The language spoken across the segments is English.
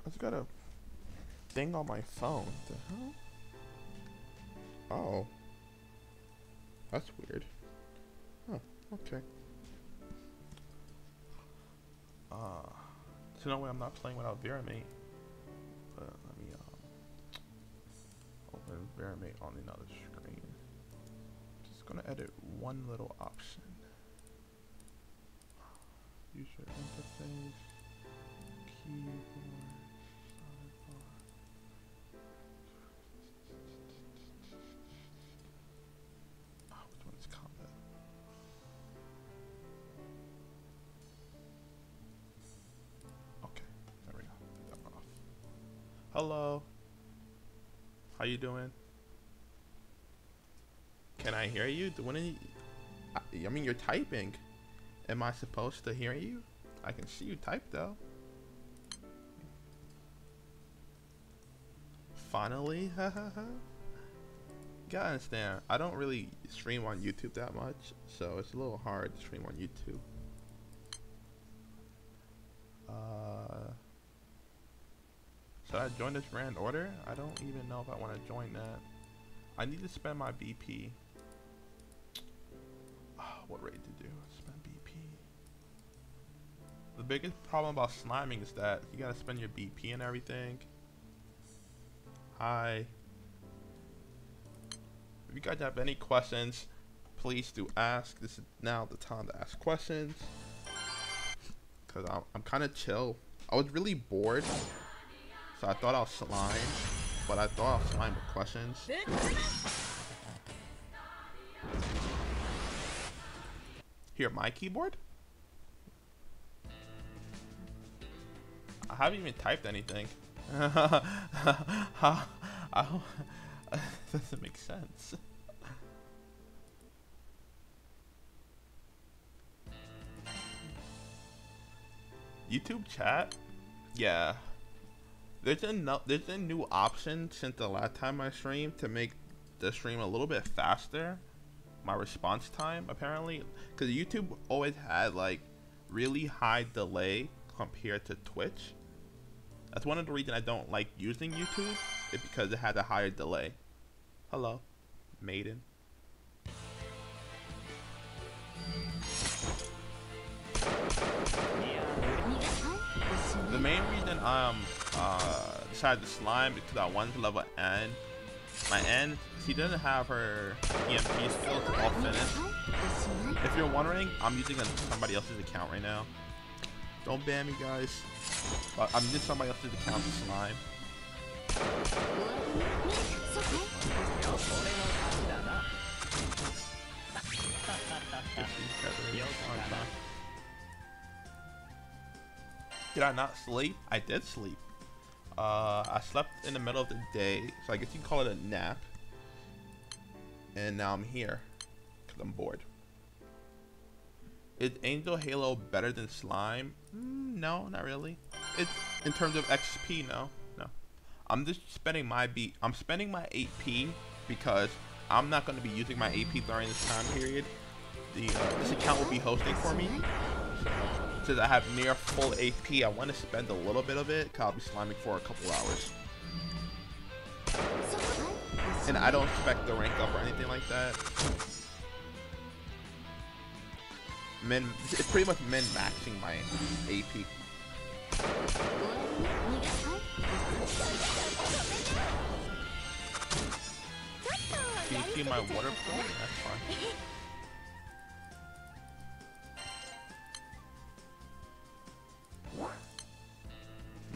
I just got a thing on my phone. The hell? Oh, that's weird. Oh, okay. So no way I'm not playing without Veramate. But let me open Veramate on another screen. Just gonna edit one little option. User interface, keyboard, sidebar. Which one is combat? Okay, there we go. Take that one off. Hello. How you doing? Can I hear you? I mean, you're typing. Am I supposed to hear you? I can see you type though. Finally, hahaha. You gotta understand, I don't really stream on YouTube that much, so it's a little hard to stream on YouTube. Should I join this grand order? I don't even know if I want to join that. I need to spend my BP. What rate to do? Spend BP. The biggest problem about sliming is that you gotta spend your BP and everything. Hi. If you guys have any questions, please do ask. This is now the time to ask questions. Cause I'm kind of chill. I was really bored, so I thought I'll slime, but I thought I'll slime with questions. Here, my keyboard? I haven't even typed anything. Doesn't make sense. YouTube chat? Yeah. There's a new option since the last time I streamed to make the stream a little bit faster. My response time, apparently, because YouTube always had like really high delay compared to Twitch. That's one of the reasons I don't like using YouTube, is because it had a higher delay. Hello, Maiden. The main reason decided to slime because I wanted to level N. My N, she doesn't have her EMP skills all finished. If you're wondering, I'm using somebody else's account right now. Don't ban me, guys. But I'm using somebody else's account to slime. Did I not sleep? I did sleep. I slept in the middle of the day, so I guess you can call it a nap. And now I'm here, because I'm bored. Is Angel Halo better than Slime? No, not really. It's in terms of XP, no. I'm just spending my I'm spending my AP because I'm not going to be using my AP during this time period. This account will be hosting for me. So, since I have near full AP, I want to spend a little bit of it, because I'll be sliming for a couple hours. And I don't expect to rank up or anything like that. It's pretty much min-maxing my AP. Can you see my water flow? That's fine.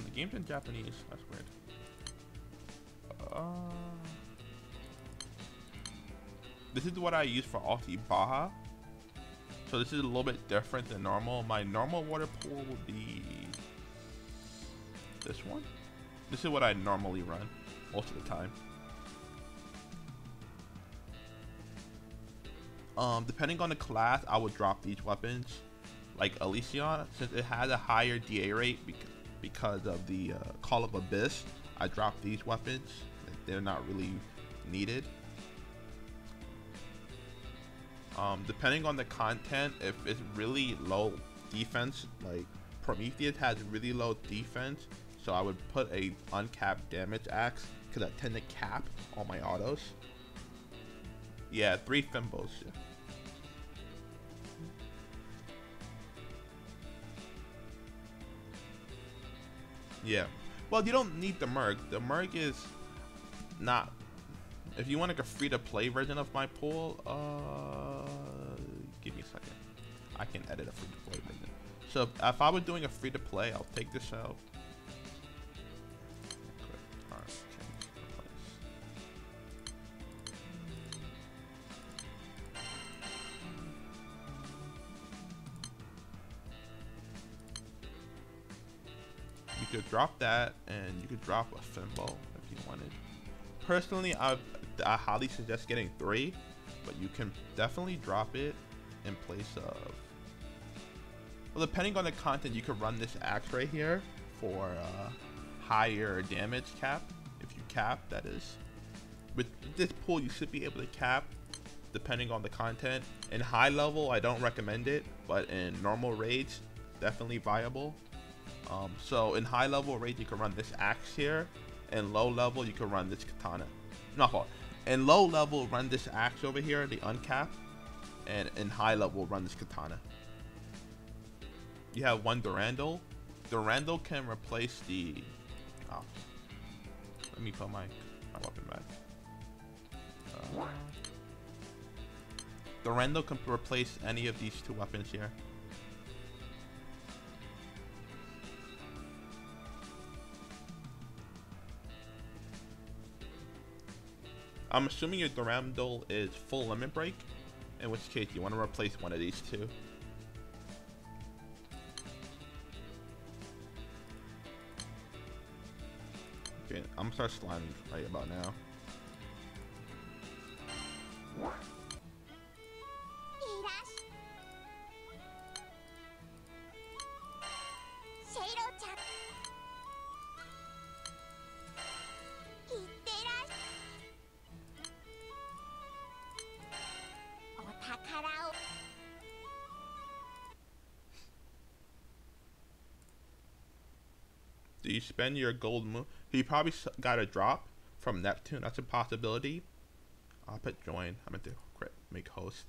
The game's in Japanese. That's weird. This is what I use for Alti Baja. So this is a little bit different than normal. My normal water pool would be this one. This is what I normally run most of the time. Depending on the class, I would drop these weapons. Like Elysion, since it has a higher DA rate because of the Call of Abyss, I drop these weapons. They're not really needed. Depending on the content, if it's really low defense, like Prometheus has really low defense, So I would put a uncapped damage axe because I tend to cap all my autos. Yeah, 3 Fimbos. Yeah. Well, you don't need the Merc. The Merc is not. If you want like a free-to-play version of my pool, give me a second. I can edit a free-to-play version. So if I was doing a free-to-play, I'll take this out. Alright, change place. You could drop that, and you could drop a Fimbo if you wanted. Personally, I highly suggest getting 3, but you can definitely drop it in place of. Well, depending on the content, you could run this axe right here for higher damage cap. If you cap, that is. With this pool, you should be able to cap, depending on the content. In high level, I don't recommend it, but in normal raids, definitely viable. So in high level raid, you can run this axe here. In low level, you can run this katana. Not fault. In low level, run this axe over here, the uncap. And in high level, run this katana. You have 1 Durandal. Durandal can replace the. Oh, let me put my weapon back. Durandal can replace any of these 2 weapons here. I'm assuming your Durandal is full limit break, in which case you want to replace one of these 2. Okay, I'm gonna start sliming right about now. Do you spend your gold moon? He probably got a drop from Neptune. That's a possibility. I'll put join. I'm gonna do make host.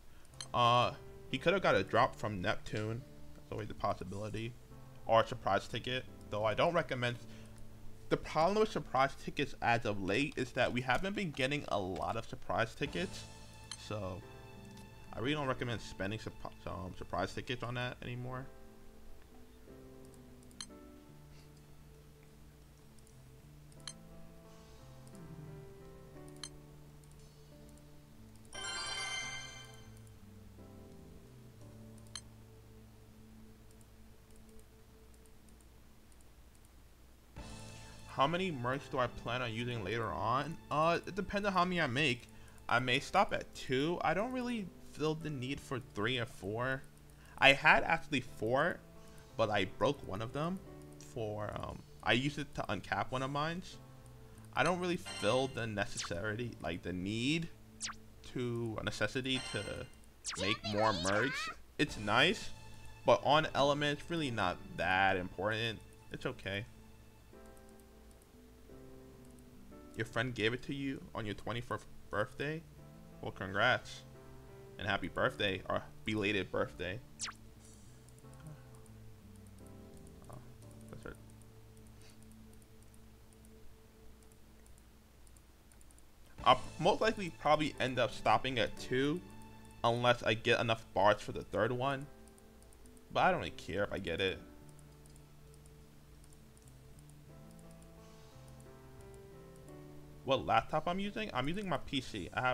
He could have got a drop from Neptune. That's always a possibility. Or a surprise ticket. Though I don't recommend. The problem with surprise tickets as of late is that we haven't been getting a lot of surprise tickets. So I really don't recommend spending surprise tickets on that anymore. How many mercs do I plan on using later on? It depends on how many I make. I may stop at 2. I don't really feel the need for 3 or 4. I had actually 4, but I broke one of them for I used it to uncap one of mine. I don't really feel the necessity, like the need to a necessity to make more mercs. It's nice, but on element, it's really not that important. It's okay. Your friend gave it to you on your 21st birthday? Well, congrats. And happy birthday, or belated birthday. Oh, that's right. I'll most likely probably end up stopping at 2 unless I get enough bars for the 3rd one. But I don't really care if I get it. What laptop I'm using? I'm using my PC. I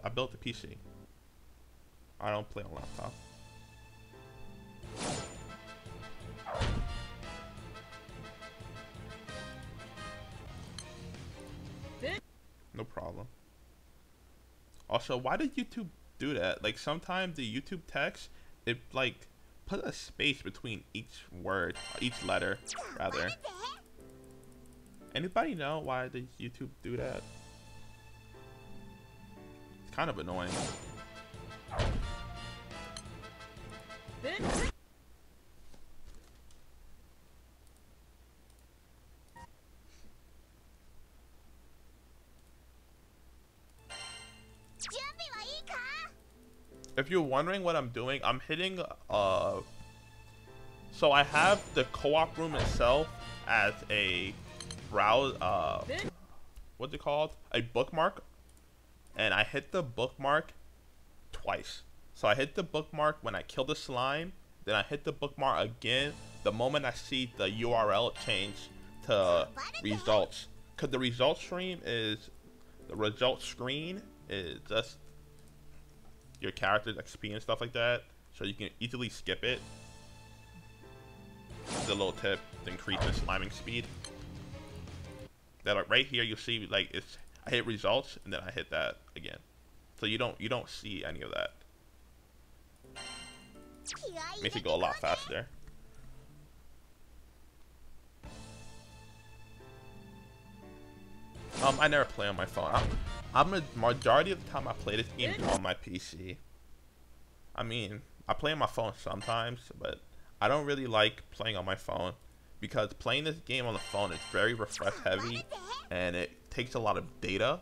built a PC. I don't play on laptop. No problem. Also, why did YouTube do that? Like sometimes the YouTube text, it like put a space between each word, each letter, rather. Anybody know why does YouTube do that? It's kind of annoying. If you're wondering what I'm doing, I'm hitting so I have the co-op room itself as a browse what's it called? A bookmark. And I hit the bookmark twice. So I hit the bookmark when I kill the slime, then I hit the bookmark again the moment I see the URL change to results. Cause the results screen is just your character's XP and stuff like that. So you can easily skip it. The little tip to increase the sliming speed. That like right here you'll see like I hit results and then I hit that again. So you don't see any of that. Makes it go a lot faster. I never play on my phone. I'm a majority of the time I play this game on my PC. I mean, I play on my phone sometimes, but I don't really like playing on my phone because playing this game on the phone is very refresh heavy and it takes a lot of data.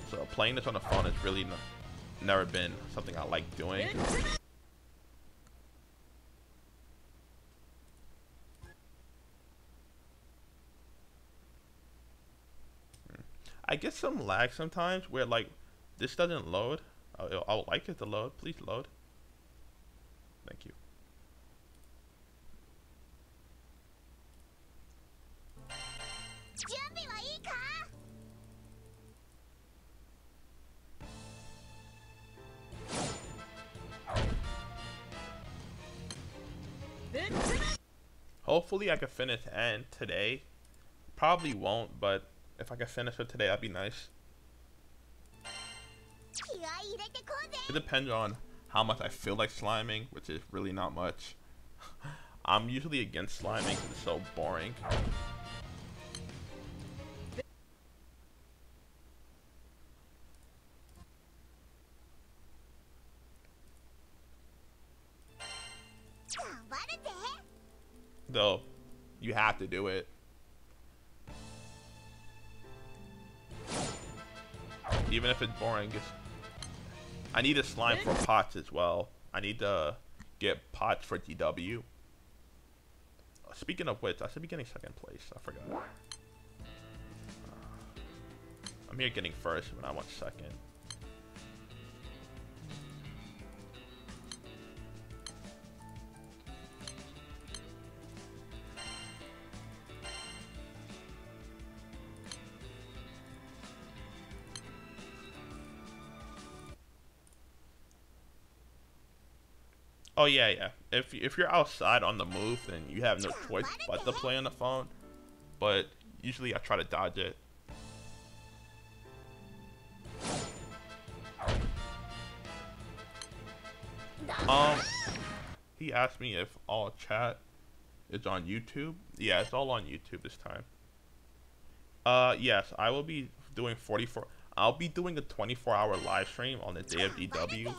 So playing this on the phone has really never been something I like doing. I get some lag sometimes where like this doesn't load. I would like it to load. Please load. Thank you. Hopefully I can finish End today. Probably won't, but if I can finish it today, that'd be nice. It depends on how much I feel like sliming, which is really not much. I'm usually against sliming because it's so boring. Though, you have to do it. Even if it's boring, I need a slime for pots as well. I need to get pots for DW. Speaking of which, I should be getting second place. I forgot. I'm here getting first when I want second. Oh yeah. If you're outside on the move, then you have no choice but to play on the phone. But usually I try to dodge it. He asked me if all chat is on YouTube. Yeah, it's all on YouTube this time. Yes, I will be doing 44. I'll be doing a 24-hour live stream on the day of DW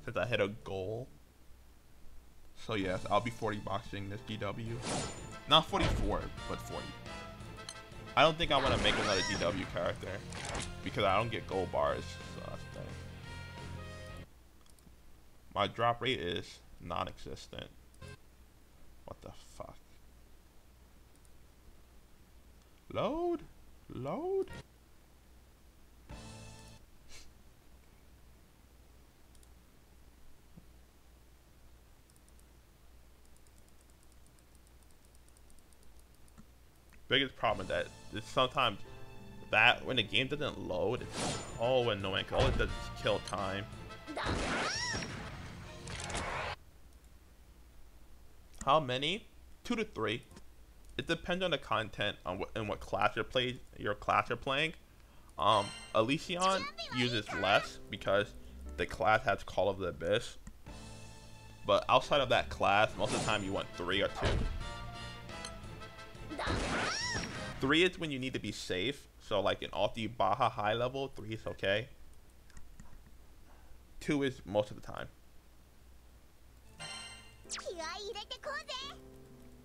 since I hit a goal. So yes, I'll be 40 boxing this DW. Not 44, but 40. I don't think I want to make another DW character because I don't get gold bars. So that's the thing. My drop rate is non-existent. What the fuck? Load? Load? Biggest problem is that it's sometimes that when the game doesn't load, it's so annoying. All it does is kill time. How many? 2 to 3. It depends on the content on what class your class you're playing. Elysion uses less because the class has Call of the Abyss. But outside of that class, most of the time you want 3 or 2. 3 is when you need to be safe. So like in Ulti Baja high level, 3 is okay. 2 is most of the time.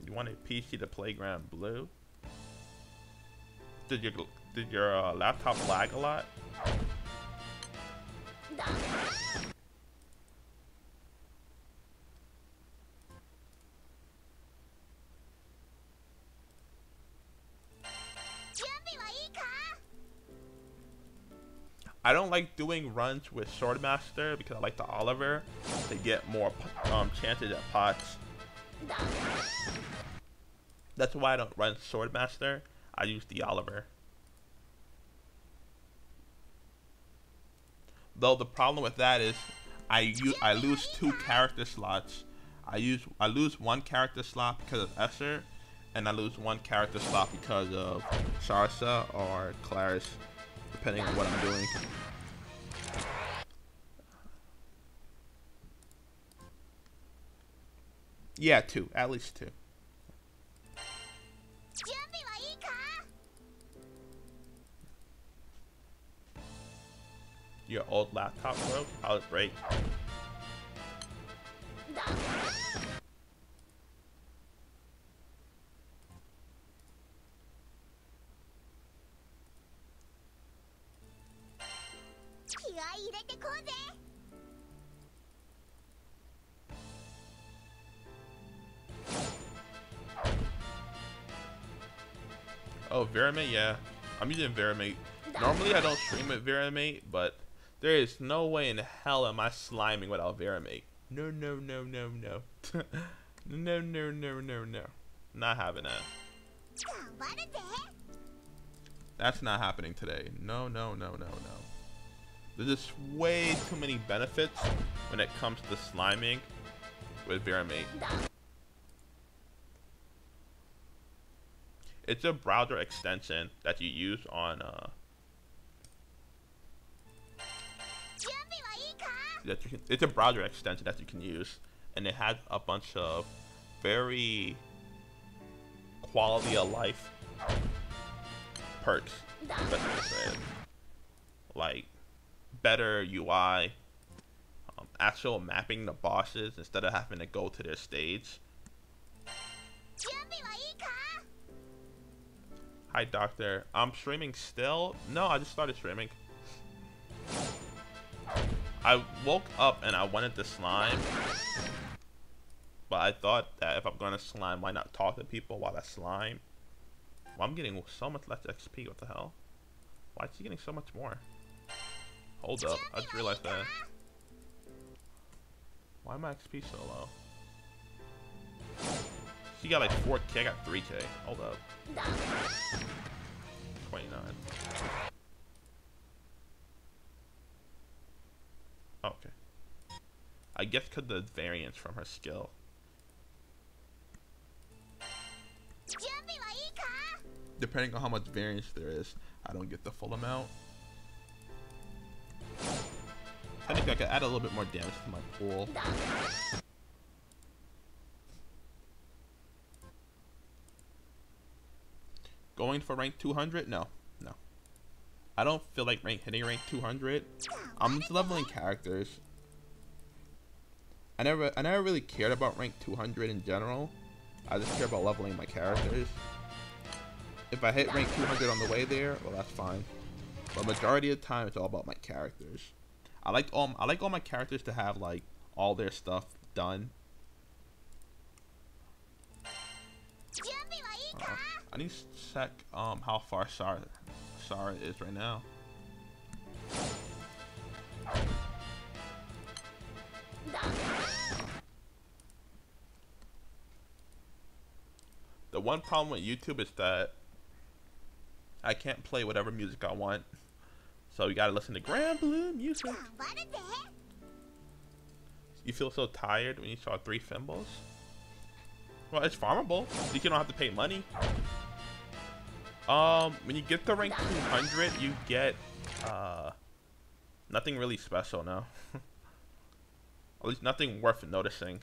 You want a PC to Playground Blue? Did your laptop lag a lot? I don't like doing runs with Swordmaster because I like the Oliver to get more chances at pots. That's why I don't run Swordmaster. I use the Oliver. Though the problem with that is I lose 2 character slots. I lose 1 character slot because of Esser, and I lose 1 character slot because of Sarsa or Claris, depending on what I'm doing. Yeah, 2. At least 2. Your old laptop broke? How'd it break? Oh, Veramate? Yeah. I'm using Veramate. Normally I don't stream with Veramate, but there is no way in hell am I sliming without Veramate. No, no, no, no, no. No, no, no, no, no. Not having that. That's not happening today. No, no, no, no, no. There's just way too many benefits when it comes to sliming with Veramate. It's a browser extension that you use on it's a browser extension that you can use, and it has a bunch of very quality of life perks. Best way to say it. Like better UI, actual mapping the bosses instead of having to go to their stage. Hi, Doctor. I'm streaming still? No, I just started streaming. I woke up and I wanted to slime, but I thought that if I'm gonna slime, why not talk to people while I slime? Well, I'm getting so much less XP. What the hell? Why is he getting so much more? Hold up. I just realized that. Why am my XP so low? She got like 4K. I got 3K. Hold up. 29. Okay. I guess because the variance from her skill. Depending on how much variance there is, I don't get the full amount. Technically, I could add a little bit more damage to my pool. Going for rank 200? No, no. I don't feel like hitting rank 200. I'm just leveling characters. I never really cared about rank 200 in general. I just care about leveling my characters. If I hit rank 200 on the way there, well, that's fine. But majority of the time, it's all about my characters. I like all my characters to have like all their stuff done. I need to check how far Sarah is right now. The one problem with YouTube is that I can't play whatever music I want. So you gotta listen to Grand Blue music. You feel so tired when you saw 3 Fimbles? Well, it's farmable. You don't have to pay money. When you get to rank 200, you get nothing really special now. At least nothing worth noticing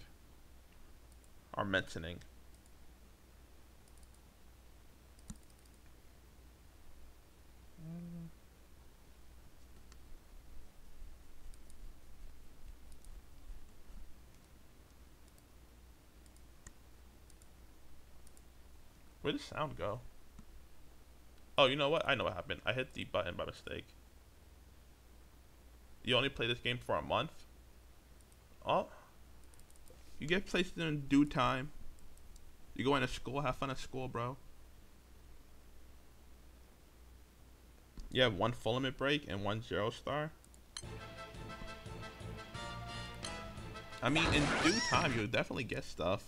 or mentioning. Where'd the sound go? Oh, you know what? I know what happened. I hit the button by mistake. You only play this game for a month? Oh, you get placed in due time. You go into school, have fun at school, bro. You have 1 full limit break and 1 0-star. I mean, in due time, you'll definitely get stuff.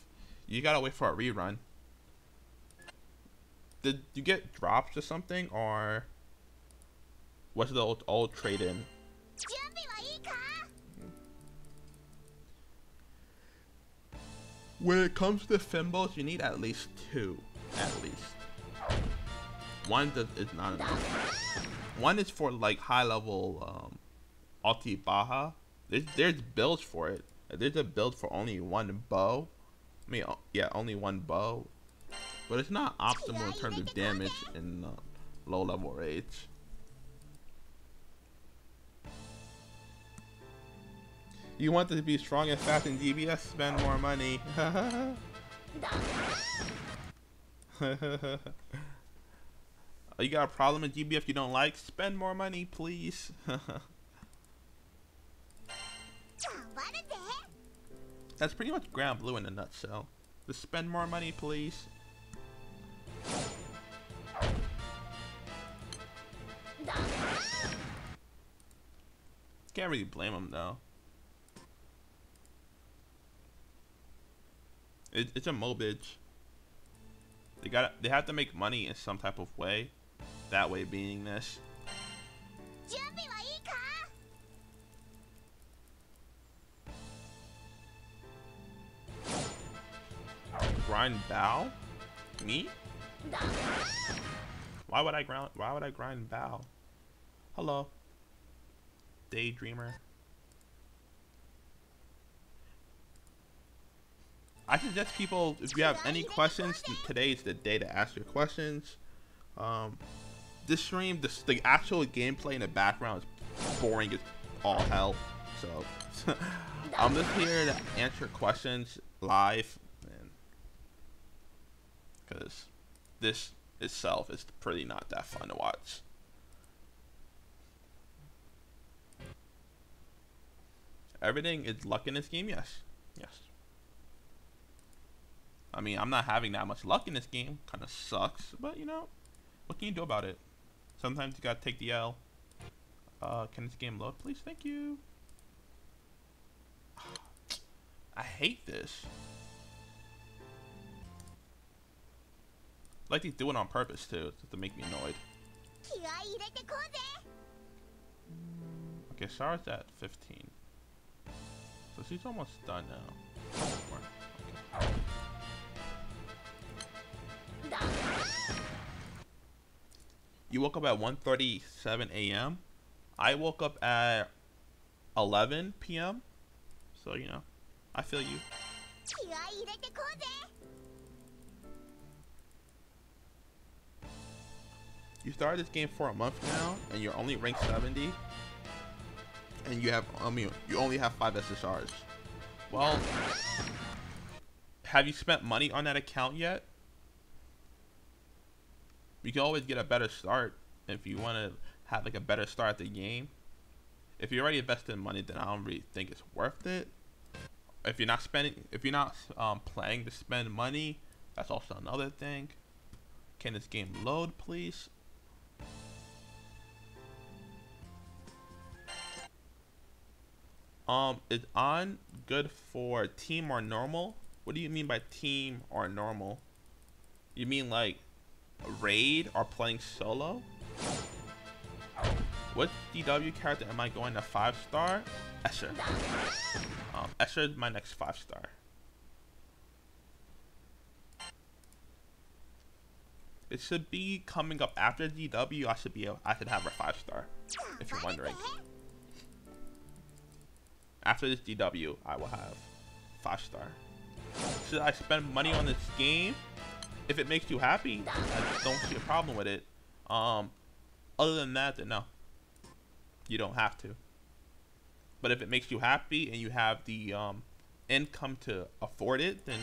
You gotta wait for a rerun. Did you get drops or something, or what's the old trade-in? When it comes to Fimbos, you need at least 2. At least. 1 is not enough. 1 is for like high level Ulti Baja. There's builds for it. There's a build for only 1 bow. I mean, yeah, only 1 bow. But it's not optimal in terms of damage in low level raids. You want to be strong and fast in GBS? Spend more money. You got a problem in GBF you don't like? Spend more money, please. That's pretty much Grand Blue in a nutshell. Just spend more money, please. Can't really blame them though. It's a mobage. They have to make money in some type of way. That way being this. Grind bow? Me? Why would I grind bow? Hello. Daydreamer. I suggest people, if you have any questions, today is the day to ask your questions. This stream, the actual gameplay in the background is boring as all hell. So I'm just here to answer questions live, because this itself is pretty not that fun to watch. Everything is luck in this game, yes. Yes. I mean, I'm not having that much luck in this game. Kind of sucks, but you know, what can you do about it? Sometimes you gotta take the L. Can this game load, please? Thank you. I hate this. Like they do it on purpose too, just to make me annoyed. Okay, Sarah's at 15. So she's almost done now. Okay. You woke up at 1:37 a.m. I woke up at 11 p.m. So, you know, I feel you. You started this game for a month now, and you're only ranked 70. And you have, you only have 5 SSRs. Well, have you spent money on that account yet? You can always get a better start if you want to have like a better start at the game. If you're already invested in money, then I don't really think it's worth it. If you're not planning to spend money, that's also another thing. Can this game load, please? Is on good for team or normal? What do you mean by team or normal? You mean like raid or playing solo? What DW character am I going to 5-star? Escher. Escher is my next 5-star. It should be coming up after DW. I should have a 5-star. If you're wondering. After this DW, I will have 5-star. Should I spend money on this game? If it makes you happy, I don't see a problem with it. Other than that, then no. You don't have to. But if it makes you happy and you have the income to afford it, then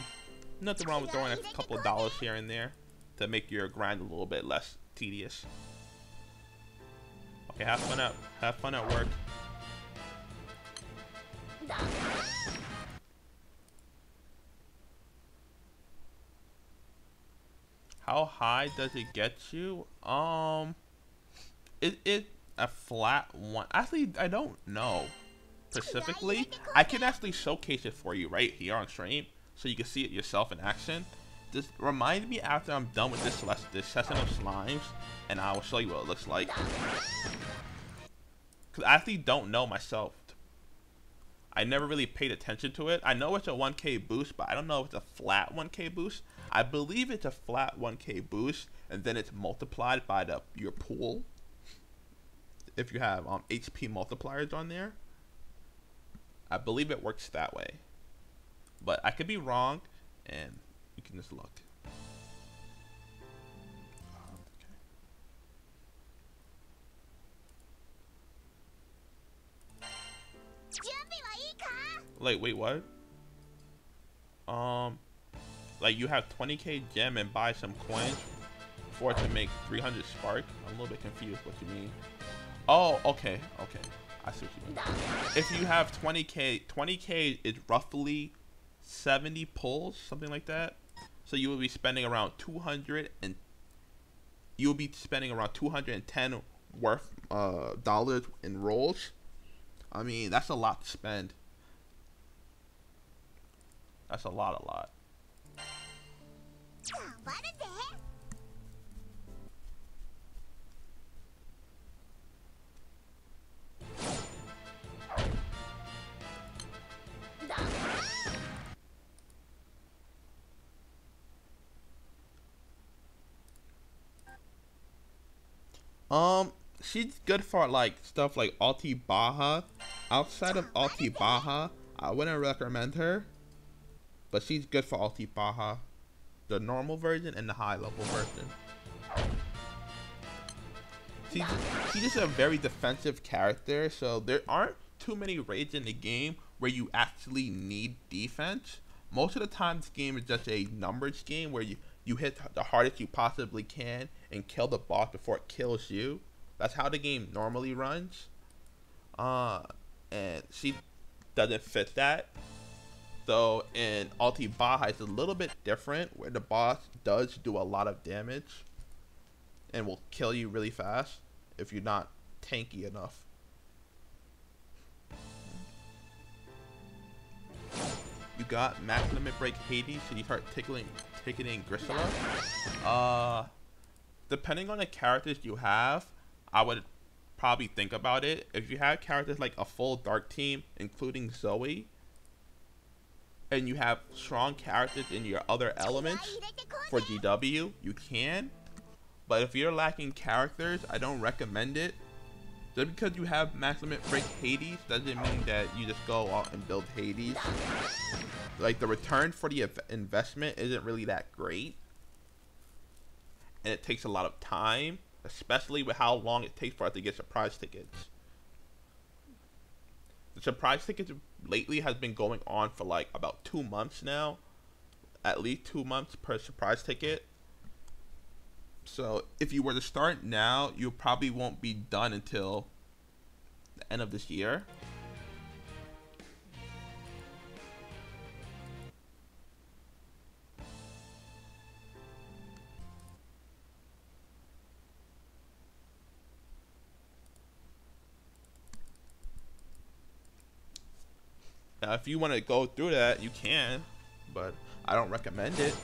nothing wrong with throwing a couple of dollars here and there to make your grind a little bit less tedious. Okay, have fun at work. How high does it get you? It a flat one. Actually, I don't know specifically. I can actually showcase it for you right here on stream, so you can see it yourself in action. Just remind me after I'm done with this session of slimes, and I will show you what it looks like. Cause I actually don't know myself. I never really paid attention to it. I know it's a 1k boost, but I don't know if it's a flat 1k boost. I believe it's a flat 1k boost, and then it's multiplied by your pool. If you have HP multipliers on there, I believe it works that way. But I could be wrong, and you can just look. Like, wait, what? Like you have 20k gem and buy some coins for it to make 300 spark. I'm a little bit confused what you mean. Oh, okay, okay. I see what you mean. If you have 20k is roughly 70 pulls, something like that. So you will be spending around 210 worth dollars in rolls. I mean, that's a lot to spend. That's a lot. She's good for like stuff like Ulti Baja. Outside of Ulti Baja, I wouldn't recommend her. But she's good for Ulti Baja, the normal version and the high level version. She's just a very defensive character, so there aren't too many raids in the game where you actually need defense. Most of the time this game is just a numbers game where you hit the hardest you possibly can and kill the boss before it kills you. That's how the game normally runs. And she doesn't fit that. So in Ulti Baja, it's a little bit different, where the boss does do a lot of damage and will kill you really fast if you're not tanky enough. You got max limit break Hades, so you start ticketing Gristla. Depending on the characters you have, I would probably think about it. If you have characters like a full dark team, including Zoe, and you have strong characters in your other elements for GW, you can. But if you're lacking characters, I don't recommend it. Just because you have max limit break Hades doesn't mean that you just go out and build Hades. Like, the return for the investment isn't really that great. And it takes a lot of time, especially with how long it takes for us to get surprise tickets. The surprise tickets lately has been going on for like about 2 months now. At least 2 months per surprise ticket. So if you were to start now, you probably won't be done until the end of this year. Now, if you want to go through that, you can, but I don't recommend it.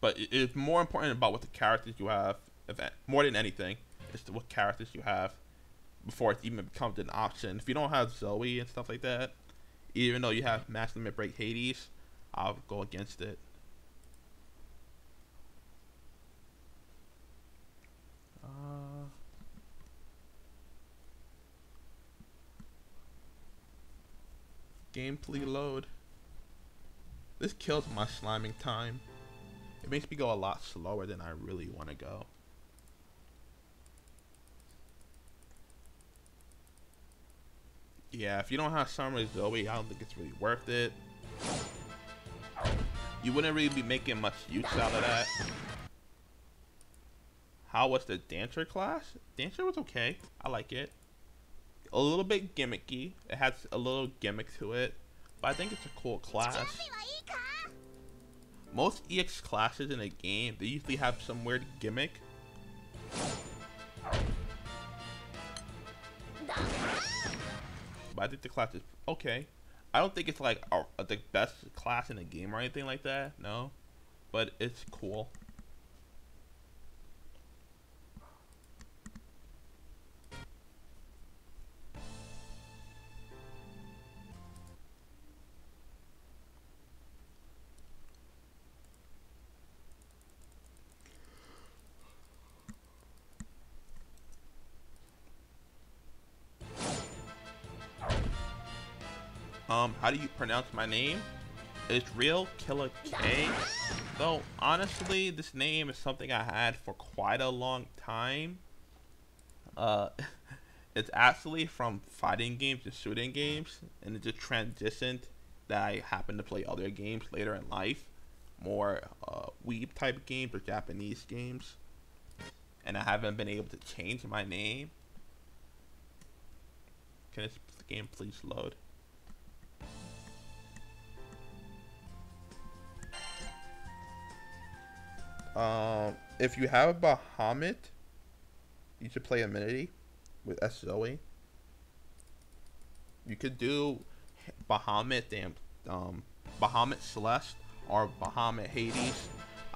But it's more important about what the characters you have, more than anything. It's what characters you have before it even becomes an option. If you don't have Zoe and stuff like that, even though you have max limit break Hades, I'll go against it. Gameplay load. This kills my sliming time. It makes me go a lot slower than I really want to go. Yeah, if you don't have Summer Zoe, I don't think it's really worth it. You wouldn't really be making much use out of that. How was the dancer class? Dancer was okay. I like it. A little bit gimmicky. It has a little gimmick to it, but I think it's a cool class. Most EX classes in a game, they usually have some weird gimmick. But I think the class is okay. I don't think it's like the best class in the game or anything like that, no. But it's cool. How do you pronounce my name? It's Real Killer K. Though honestly, this name is something I had for quite a long time. It's actually from fighting games and shooting games, and it just transitioned that I happened to play other games later in life, more weeb type games or Japanese games, and I haven't been able to change my name. Can this game please load? If you have Bahamut, you should play Amenity with S Zoe. You could do Bahamut and Bahamut Celeste or Bahamut Hades.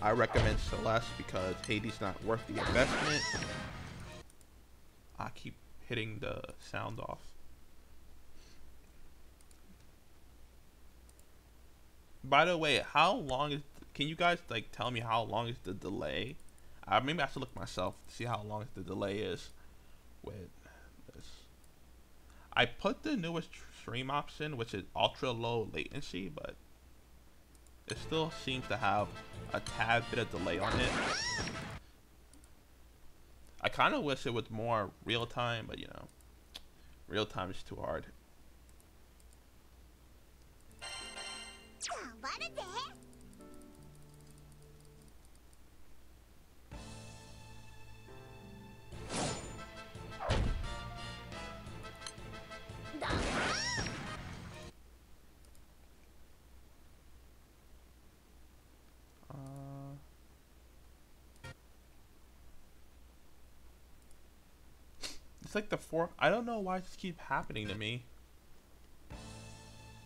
I recommend Celeste because Hades not worth the investment. I keep hitting the sound off. By the way, how long is? Can you guys like tell me how long is the delay? Maybe I should look myself to see how long the delay is with this. I put the newest stream option, which is ultra low latency, but it still seems to have a tad bit of delay on it. I kind of wish it was more real time, but you know, real time is too hard. It's like the fourth. I don't know why this keeps happening to me.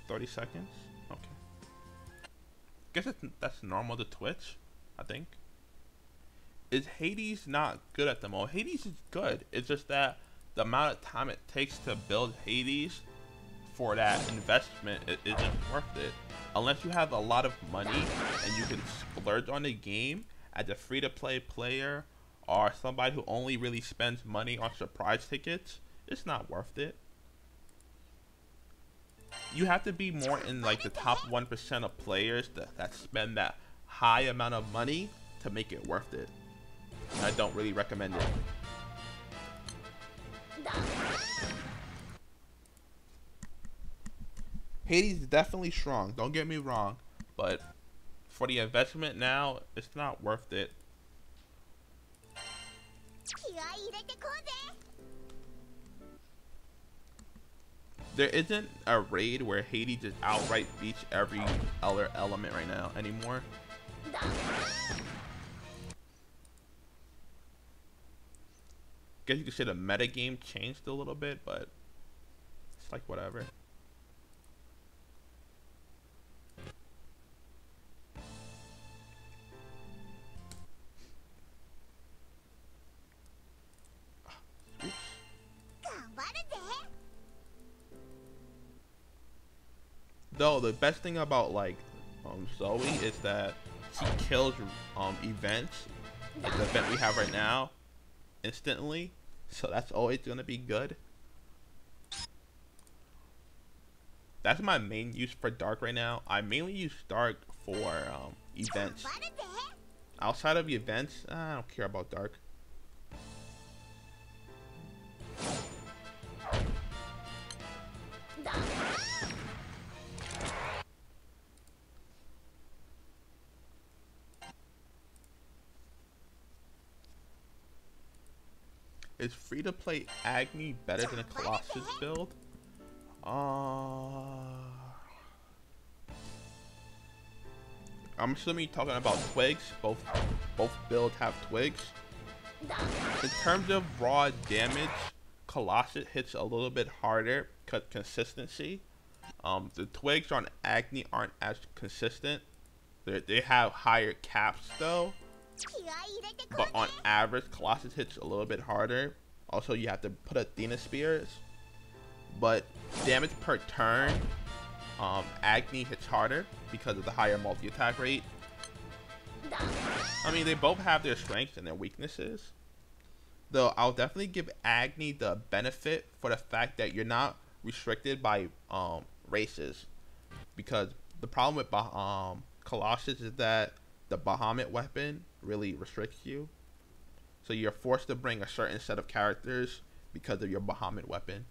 30 seconds? Okay. Guess that's normal to Twitch, I think. Is Hades not good at the moment? Hades is good. It's just that the amount of time it takes to build Hades for that investment, it isn't worth it. Unless you have a lot of money and you can splurge on the game as a free-to-play player or somebody who only really spends money on surprise tickets, it's not worth it. You have to be more in like the top 1% of players that spend that high amount of money to make it worth it. And I don't really recommend it. Hades is definitely strong, don't get me wrong, but for the investment now, it's not worth it. There isn't a raid where Hades just outright beats every other element right now anymore. Guess you could say the metagame changed a little bit, but it's like whatever. Though the best thing about like Zoe is that she kills events, like the event we have right now, instantly. So that's always gonna be good. That's my main use for Dark right now. I mainly use Dark for events. Outside of events, I don't care about Dark. Is free to play Agni better than a Colossus build? I'm assuming you're talking about twigs. Both builds have twigs. In terms of raw damage, Colossus hits a little bit harder because consistency. The twigs on Agni aren't as consistent. They have higher caps though, but on average, Colossus hits a little bit harder. Also, you have to put Athena spears, but damage per turn, Agni hits harder because of the higher multi-attack rate. I mean, they both have their strengths and their weaknesses. Though I'll definitely give Agni the benefit for the fact that you're not restricted by races, because the problem with Colossus is that the Bahamut weapon really restricts you. So you're forced to bring a certain set of characters because of your Bahamut weapon.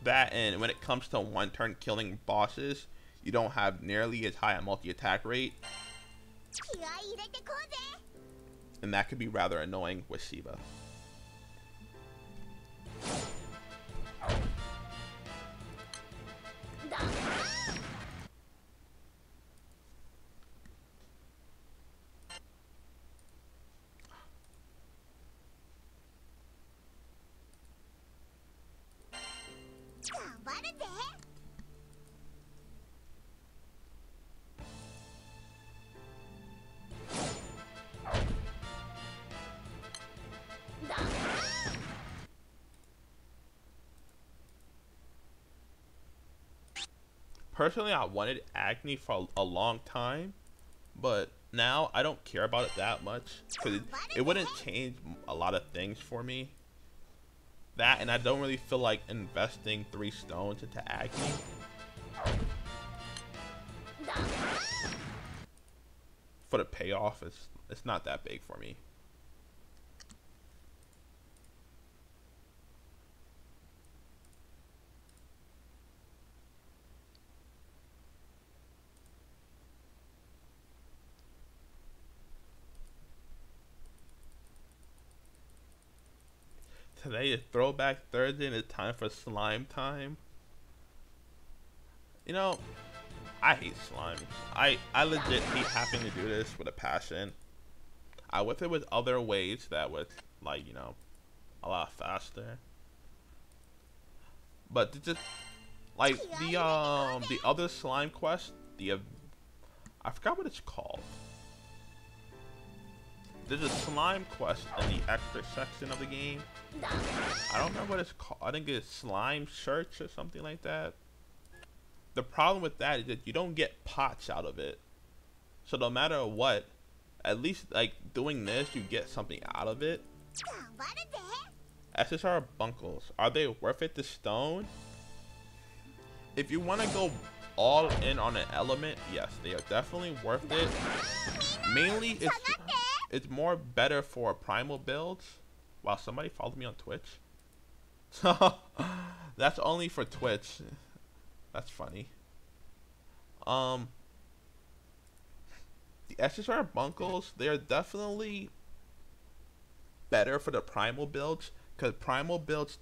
That, and when it comes to one turn killing bosses, you don't have nearly as high a multi-attack rate. And that could be rather annoying with Shiva. Personally, I wanted Agni for a long time, but now I don't care about it that much because it wouldn't change a lot of things for me. That, and I don't really feel like investing 3 stones into Agni. For the payoff, it's not that big for me. Today is Throwback Thursday and it's time for slime time. You know, I hate slime. I legit hate having to do this with a passion. I wish there was other ways that would, like, you know, a lot faster. But just like the other slime quest, I forgot what it's called. There's a slime quest in the extra section of the game. I don't remember what it's called. I think it's Slime Search or something like that. The problem with that is that you don't get pots out of it. So no matter what, at least like doing this, you get something out of it. SSR bunkles, are they worth it to stone? If you want to go all in on an element, yes, they are definitely worth it. Mainly, it's more better for primal builds. Wow, somebody followed me on Twitch. That's only for Twitch. That's funny. The SSR bunkles, they are definitely better for the primal builds, because primal builds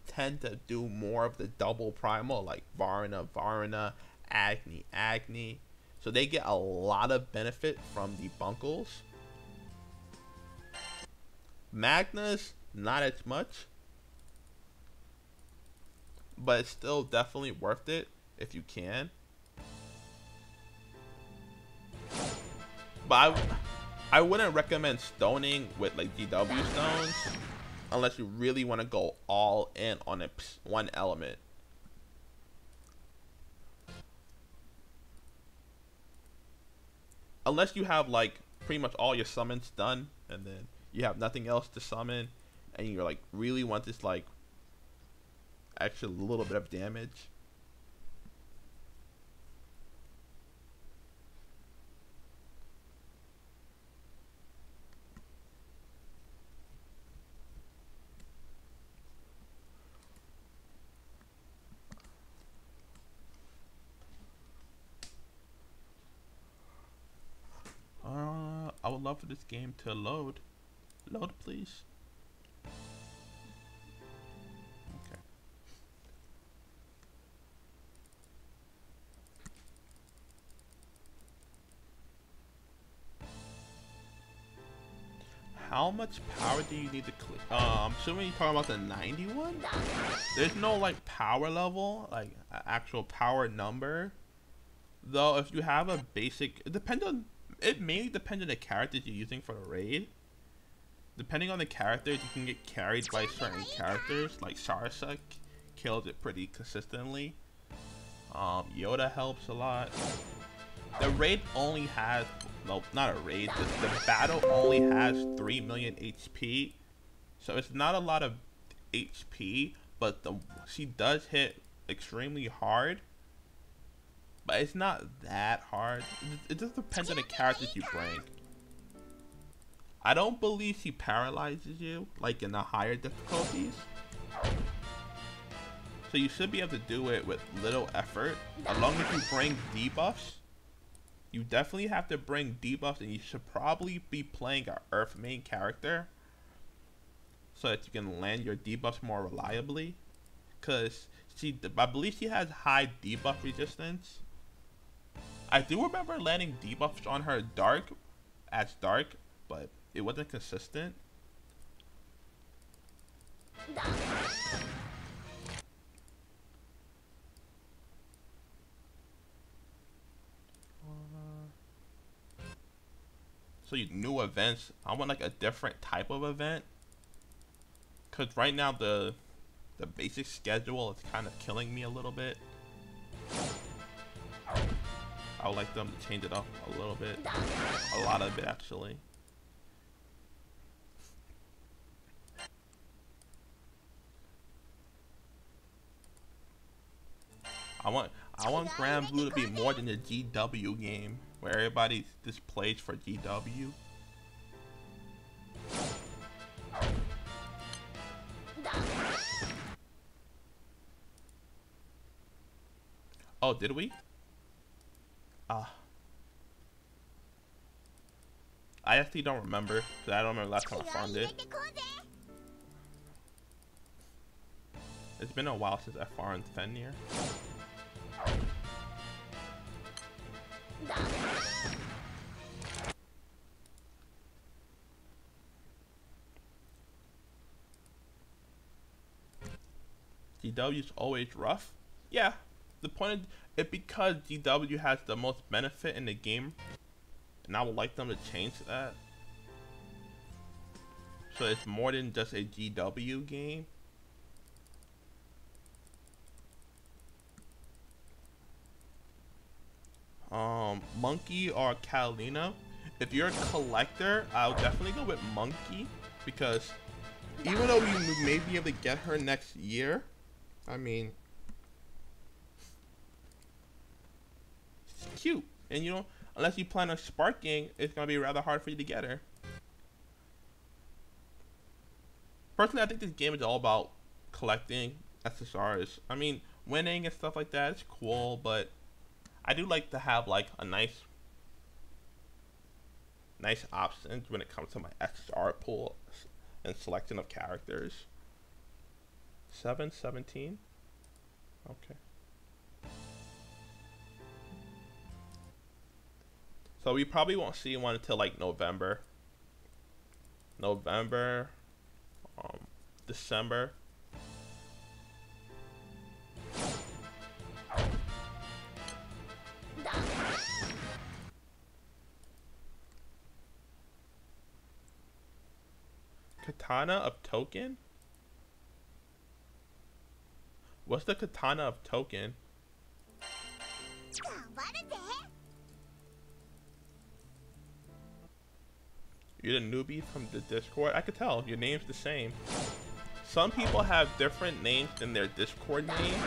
tend to do more of the double primal, like Varna, Agni. So they get a lot of benefit from the bunkles. Magna's not as much, but it's still definitely worth it if you can. But I wouldn't recommend stoning with like DW stones unless you really want to go all in on one element. Unless you have like pretty much all your summons done and then you have nothing else to summon and you're like really want this like extra little bit of damage. I would love for this game to load. Load, please. Okay. How much power do you need to clear? I'm assuming you're talking about the 91? There's no like power level, like actual power number. Though if you have a basic, it mainly depends on the characters you're using for the raid. Depending on the characters, you can get carried by certain characters. Like Sarsa kills it pretty consistently. Yoda helps a lot. The raid only has, no, not a raid. The battle only has 3 million HP, so it's not a lot of HP. But she does hit extremely hard. But it's not that hard. It just depends on the characters you bring. I don't believe she paralyzes you, like in the higher difficulties. So you should be able to do it with little effort. As long as you bring debuffs. You definitely have to bring debuffs, and you should probably be playing an Earth main character. So that you can land your debuffs more reliably. Because I believe she has high debuff resistance. I do remember landing debuffs on her as dark, but it wasn't consistent. So new events, I want like a different type of event. Cause right now the basic schedule is kind of killing me a little bit. I would like them to change it up a little bit. A lot of it, actually. I want Granblue to be more than a GW game where everybody just plays for GW. Oh, did we? I actually don't remember, because I don't remember last time I farmed it. It's been a while since I farmed Fenrir. GW is always rough. Yeah, the point of it because GW has the most benefit in the game, and I would like them to change that. So it's more than just a GW game. Monkey or Catalina. If you're a collector, I would definitely go with Monkey, because even though you may be able to get her next year, I mean, she's cute, and you know, unless you plan on sparking, it's gonna be rather hard for you to get her. Personally, I think this game is all about collecting SSRs. I mean, winning and stuff like that is cool, but I do like to have like a nice options when it comes to my SSR pool and selection of characters. 717. Okay. So we probably won't see one until like November. December. Katana of Token? What's the Katana of Token? You're the newbie from the Discord? I could tell, your name's the same. Some people have different names than their Discord name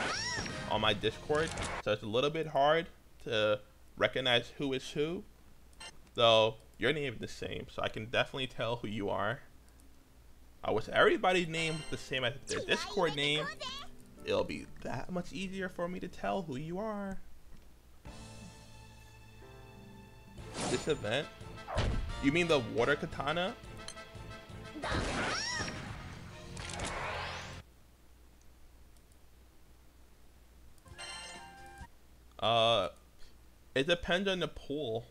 on my Discord, so it's a little bit hard to recognize who is who. Though your name is the same, so I can definitely tell who you are. I wish everybody's name was the same as their Discord name. It'll be that much easier for me to tell who you are. This event, You mean the water katana? It depends on the pool.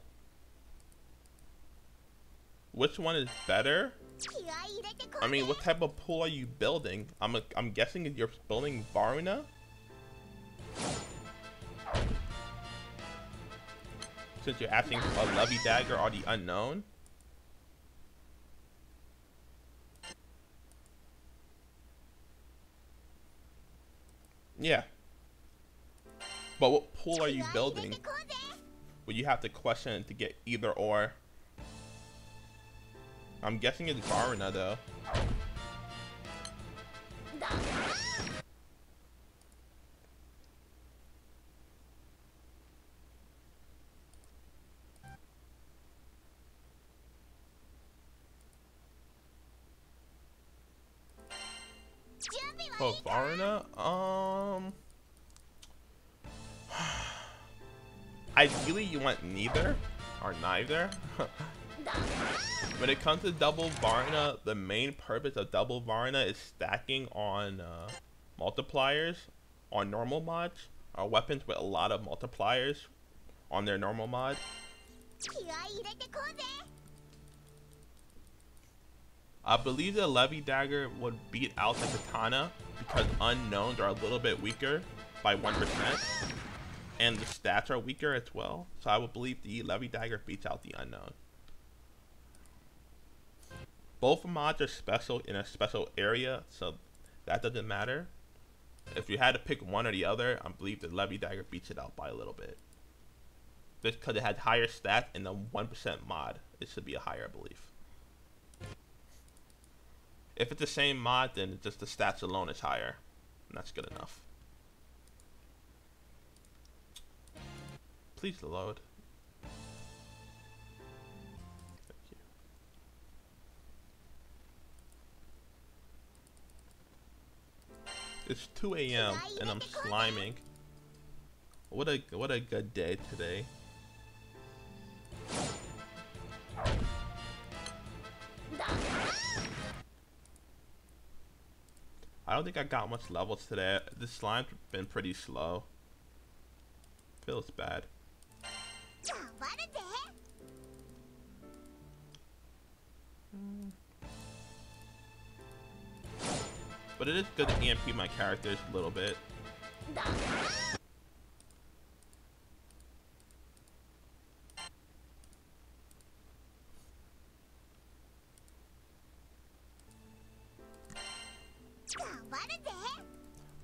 Which one is better? I mean, what type of pool are you building? I'm guessing you're building Varuna? Since you're asking a Levy Dagger or the unknown? Yeah. But what pool are you building? Well, you have to question it to get either or. I'm guessing it's Varuna though. Oh, Varuna? Ideally you want neither or neither. When it comes to double Varuna, the main purpose of double Varuna is stacking on multipliers on normal mods, or weapons with a lot of multipliers on their normal mod. I believe the Levy Dagger would beat out the Katana because unknowns are a little bit weaker by 1%, and the stats are weaker as well. So I would believe the Levy Dagger beats out the unknown. Both mods are special in a special area, so that doesn't matter. If you had to pick one or the other, I believe the Levy Dagger beats it out by a little bit. Just because it had higher stats in the 1% mod, it should be a higher belief. If it's the same mod, then it's just the stats alone is higher, and that's good enough. Please load. Thank you. It's 2 AM and I'm sliming. What a good day today. I don't think I got much levels today. This slime's been pretty slow. Feels bad. But it is good to EMP my characters a little bit.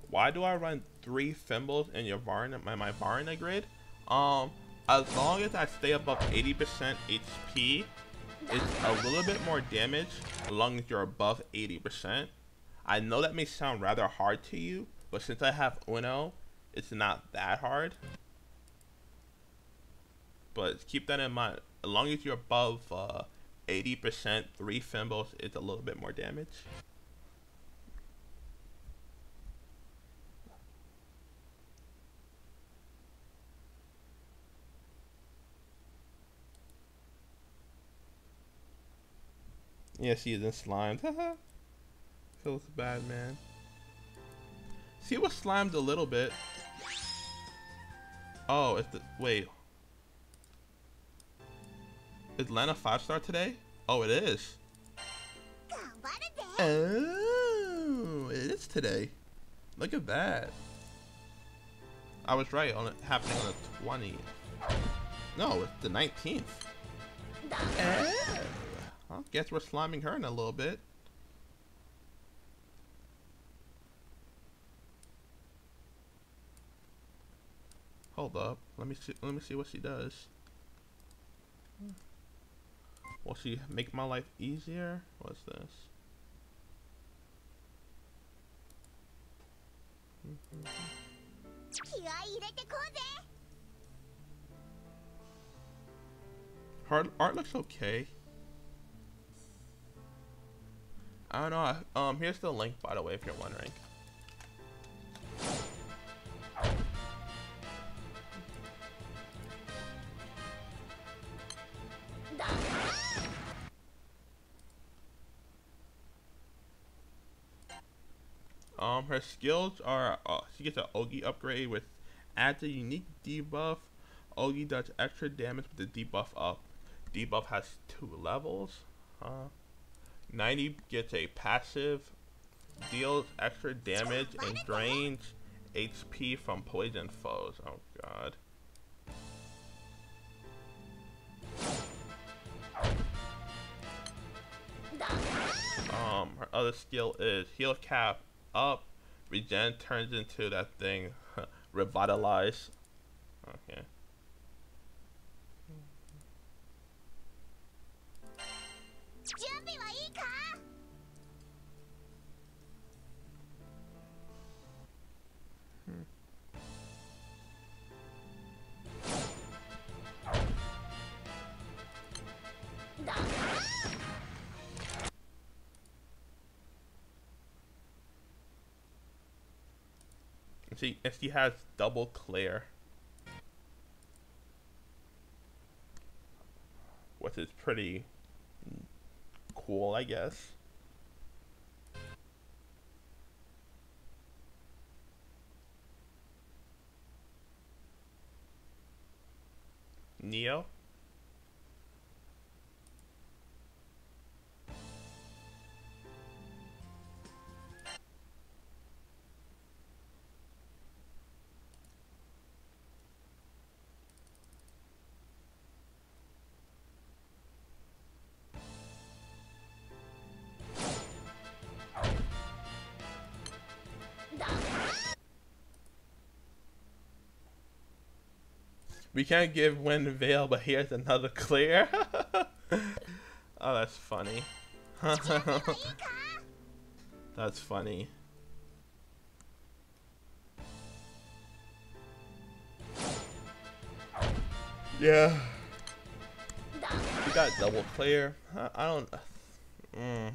Why do I run 3 Thimbles in your Varuna, my Varuna grid? As long as I stay above 80% HP, it's a little bit more damage as long as you're above 80%. I know that may sound rather hard to you, but since I have Uno, it's not that hard. But keep that in mind. As long as you're above 80%, 3 Thimbles, it's a little bit more damage. Yeah, she isn't slimed. Feels bad, man. She was slimed a little bit. Oh, it's the wait. Is Lana 5-star today? Oh, it is. Oh, it is today. Look at that. I was right on it happening on the 20th. No, it's the 19th. Oh. Well, guess we're sliming her in a little bit. Hold up. Let me see what she does. Will she make my life easier? What's this? Her art looks okay. I don't know. Here's the link, by the way, if you're wondering. Her skills are she gets an Ogi upgrade with adds a unique debuff. Ogi does extra damage with the debuff up. Debuff has 2 levels. 90 gets a passive, deals extra damage and drains HP from poison foes. Oh god. Her other skill is heal cap up. Regen turns into that thing, revitalize. Okay. She has double clear, which is pretty cool, I guess. Neo. We can't give Wind Veil, but here's another clear. Oh, that's funny. That's funny. Yeah. We got double clear. I don't. I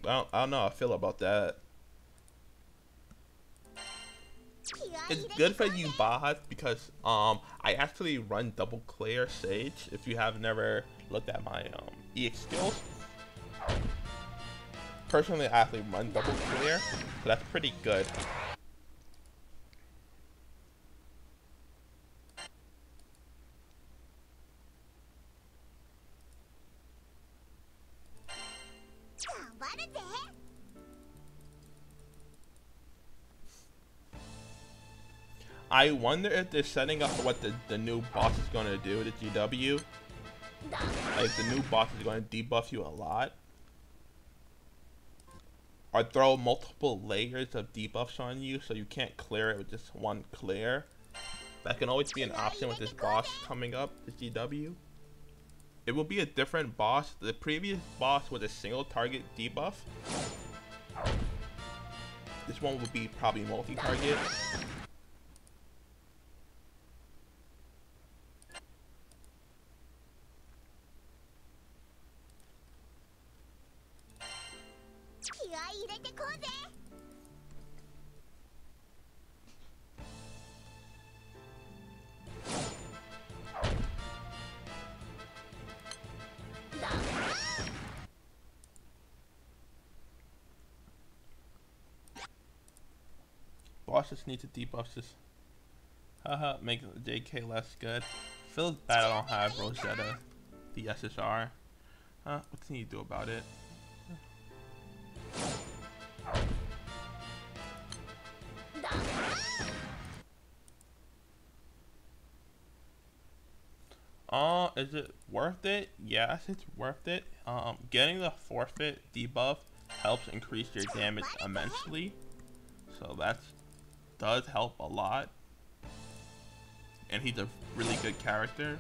don't know how I feel about that. It's good for you bots because I actually run double clear Sage. If you have never looked at my EX skills, personally I actually run double clear, so that's pretty good. I wonder if they're setting up for what the new boss is going to do, the GW. Like, the new boss is going to debuff you a lot. Or throw multiple layers of debuffs on you so you can't clear it with just one clear. That can always be an option with this boss coming up, this GW. It will be a different boss. The previous boss was a single target debuff. This one will be probably multi-target. Boss just needs to debuff this. Haha, make JK less good. Feels bad I don't have Rosetta, the SSR. What can you do about it? Is it worth it? Yes, it's worth it. Getting the forfeit debuff helps increase your damage immensely. So that does help a lot. And he's a really good character.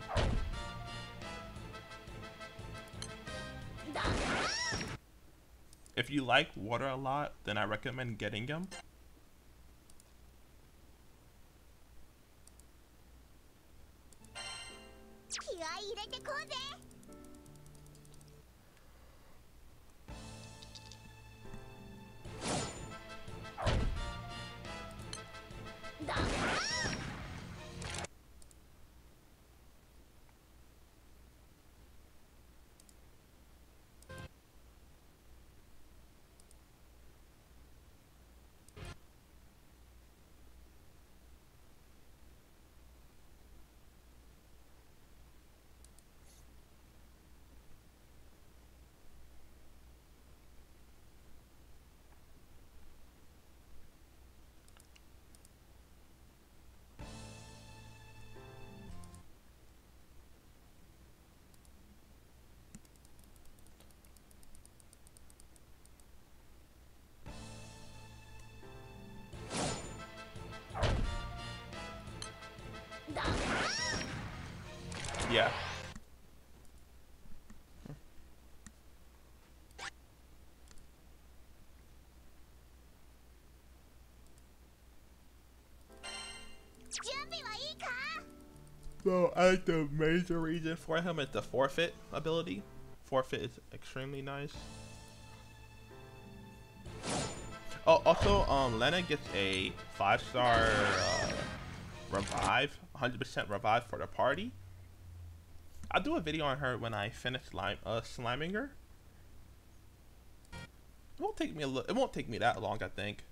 If you like water a lot, then I recommend getting him. Yeah. So I think the major reason for him is the forfeit ability. Forfeit is extremely nice. Oh, also, Lena gets a 5-star revive, 100% revive for the party. I'll do a video on her when I finish sliming her. It won't take me it won't take me that long, I think,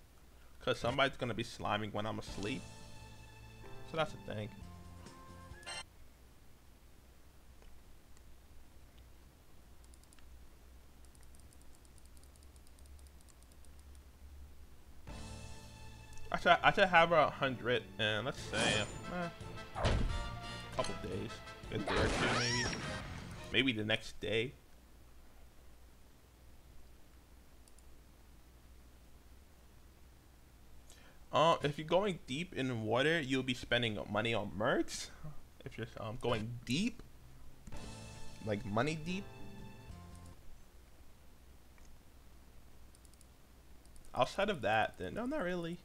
cause somebody's gonna be sliming when I'm asleep. So that's the thing. I should have her 100 and let's say a couple days, a day or two maybe the next day. If you're going deep in water, you'll be spending money on mercs. If you're going deep, like money deep. Outside of that, then no, not really.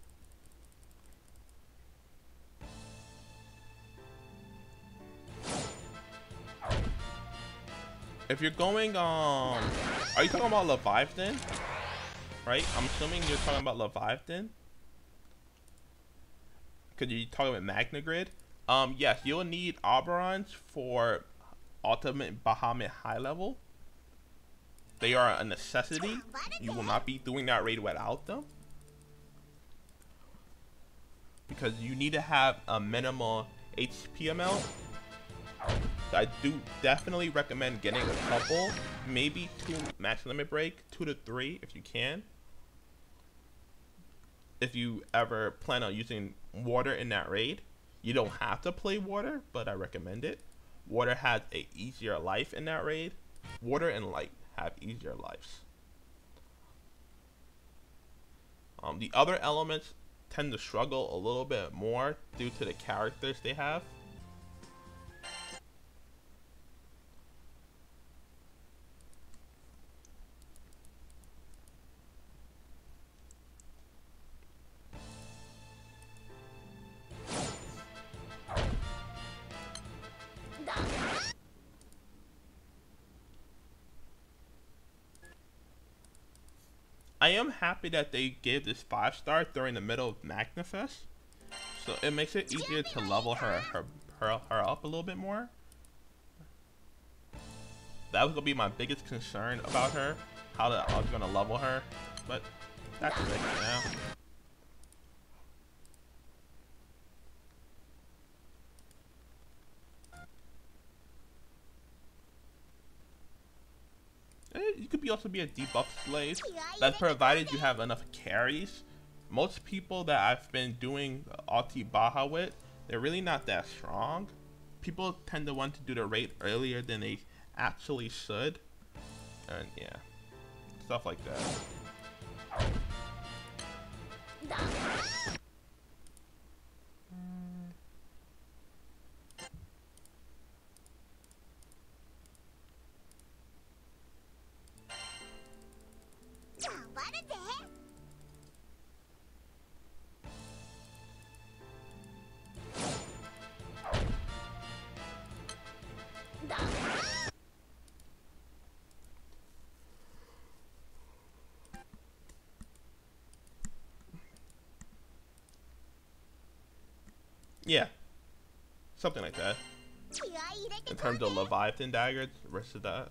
If you're going, are you talking about Leviathan? Right? I'm assuming you're talking about Leviathan. Cause you're talking about Magna Grid. Yes, you'll need Oberons for Ultimate Bahamut High Level. They are a necessity. You will not be doing that raid without them. Because you need to have a minimal HP amount. I do definitely recommend getting a couple, maybe 2 max limit break, 2 to 3 if you can. If you ever plan on using water in that raid, you don't have to play water, but I recommend it. Water has a easier life in that raid. Water and light have easier lives. The other elements tend to struggle a little bit more due to the characters they have. I am happy that they gave this 5-star during the middle of Magnafest, so it makes it easier to level her up a little bit more. That was gonna be my biggest concern about her, how I was gonna level her, but that's fixed now. You could also be a debuff slave. That's provided you have enough carries. Most people that I've been doing Ulti Baja with, they're really not that strong. People tend to want to do the raid earlier than they actually should. And yeah, stuff like that. Yeah, something like that. In terms of Leviathan daggers versus that.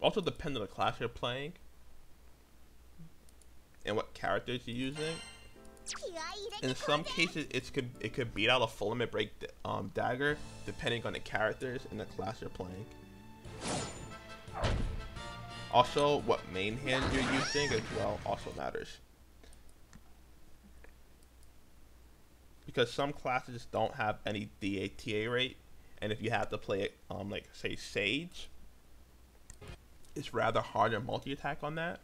Also depends on the class you're playing and what characters you're using. In some cases, it could beat out a full limit break dagger depending on the characters and the class you're playing. Also, what main hand you're using as well also matters. Because some classes don't have any DATA rate, and if you have to play it, like say Sage, it's rather hard to multi-attack on that.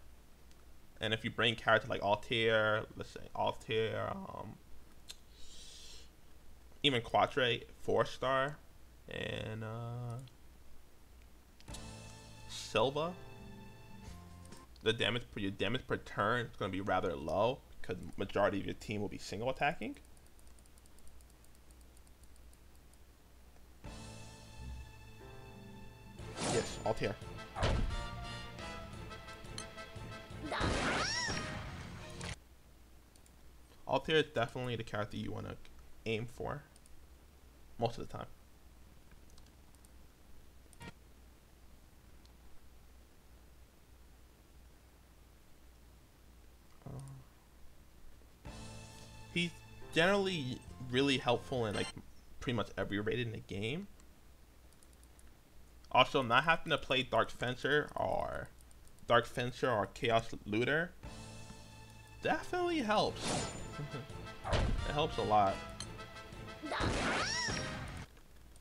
And if you bring characters like Altair, let's say Altair, even Quatre, 4-star, and Silva, your damage per turn is going to be rather low because majority of your team will be single attacking. Yes, Altair. Altair is definitely the character you want to aim for most of the time. He's generally really helpful in like pretty much every raid in the game. Also, not having to play Dark Fencer or Chaos Looter definitely helps. It helps a lot.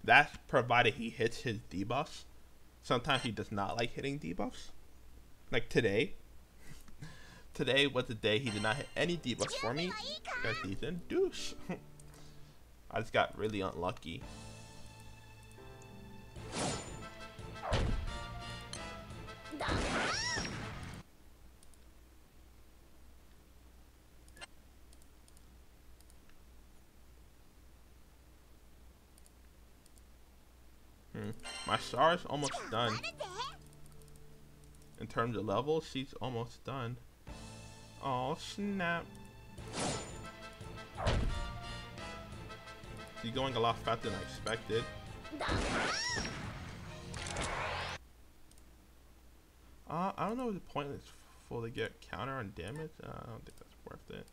That's provided he hits his debuffs. Sometimes he does not like hitting debuffs. Like today. Today was the day he did not hit any debuffs for me because he's a douche. I just got really unlucky. My Sar's almost done. In terms of levels, she's almost done. Oh snap. She's going a lot faster than I expected. I don't know if the point is full to get counter on damage. I don't think that's worth it.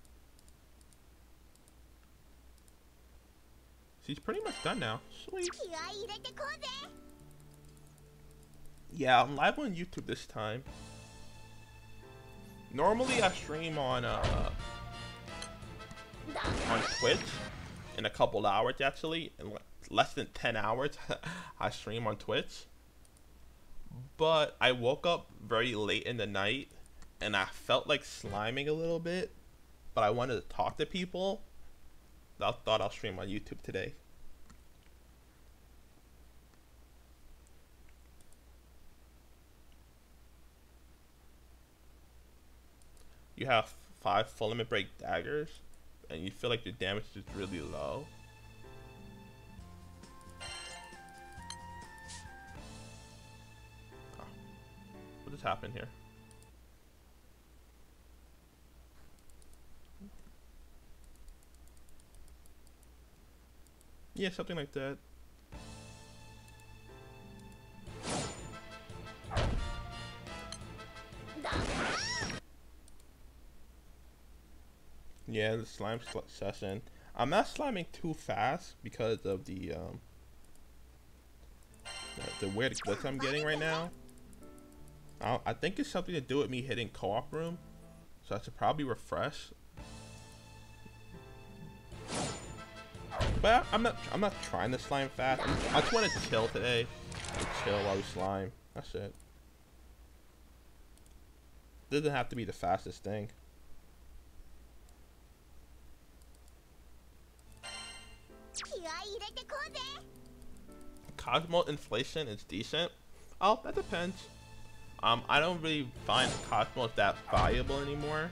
She's pretty much done now. Sweet. Yeah, I'm live on YouTube this time. Normally I stream on Twitch in a couple hours actually. In less than 10 hours I stream on Twitch. But I woke up very late in the night and I felt like sliming a little bit, but I wanted to talk to people. I thought I'll stream on YouTube today. You have 5 full limit break daggers and you feel like your damage is really low. Oh. What just happened here? Yeah, something like that. Yeah, the slime session. I'm not sliming too fast because of the weird glitch I'm getting right now. I think it's something to do with me hitting co-op room, so I should probably refresh. But I'm not trying to slime fast. I just want to chill today. Chill while we slime. That's it. Doesn't have to be the fastest thing. Cosmos inflation is decent. Oh, that depends. I don't really find Cosmos that valuable anymore.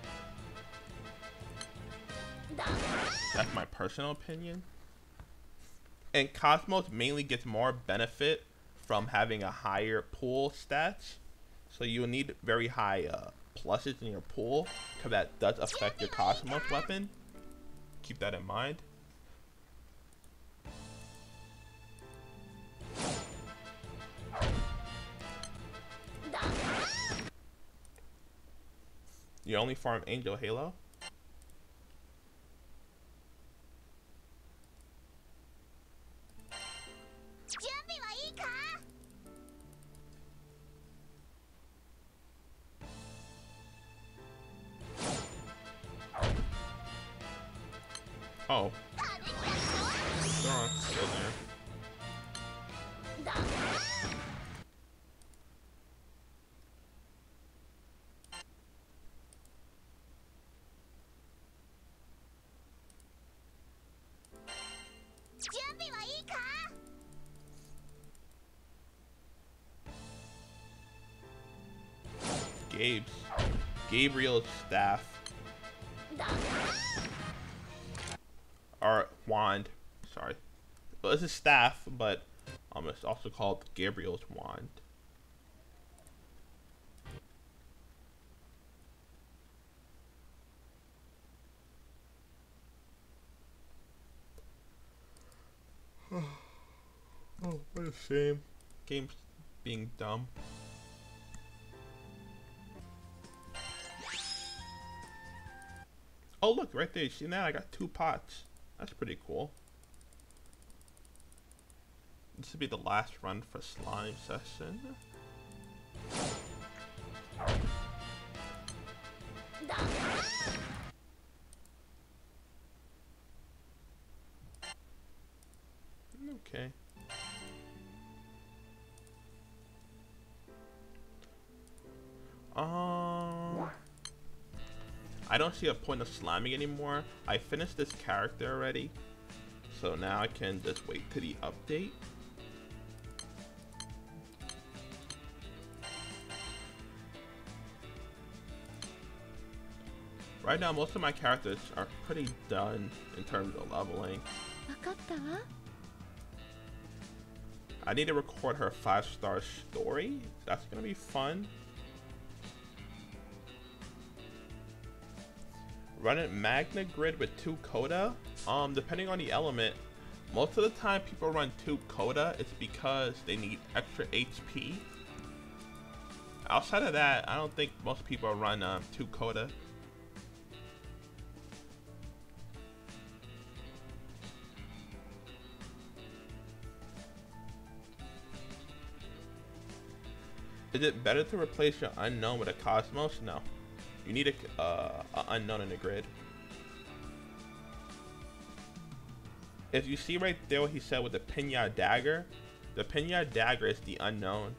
That's my personal opinion. And Cosmos mainly gets more benefit from having a higher pool stats. So you will need very high pluses in your pool, because that does affect your Cosmos weapon. Keep that in mind. You only farm Angel Halo? Oh. Still there. Gabriel's staff. Or wand. Sorry. Well, it's a staff, but it's also called Gabriel's wand. Oh, what a shame. Game's being dumb. Oh look, right there, you see that? I got 2 pots. That's pretty cool. This will be the last run for slime session. Okay. I don't see a point of sliming anymore. I finished this character already, so now I can just wait to the update. Right now, most of my characters are pretty done in terms of leveling. I need to record her 5-star story. That's gonna be fun. Run it Magna Grid with 2 Coda. Depending on the element, most of the time people run 2 Coda, it's because they need extra HP. Outside of that, I don't think most people run 2 Coda. Is it better to replace your unknown with a Cosmos? No. You need a unknown in the grid. If you see right there what he said with the Pinya Dagger, the Pinya Dagger is the unknown.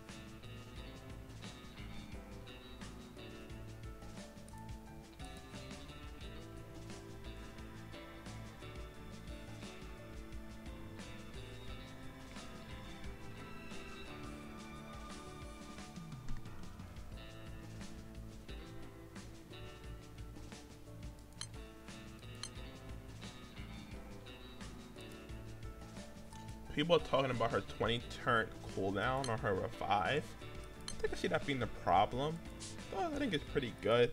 People are talking about her 20 turn cooldown on her revive. I think I see that being the problem. But I think it's pretty good.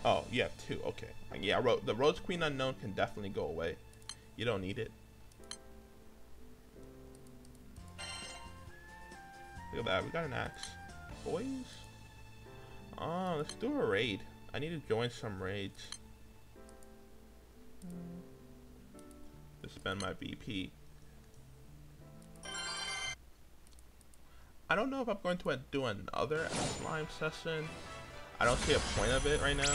Oh, you have 2. Okay. Yeah, the Rose Queen Unknown can definitely go away. You don't need it. Look at that. We got an axe. Boys. Oh, let's do a raid. I need to join some raids. To spend my BP. I don't know if I'm going to do another slime session. I don't see a point of it right now.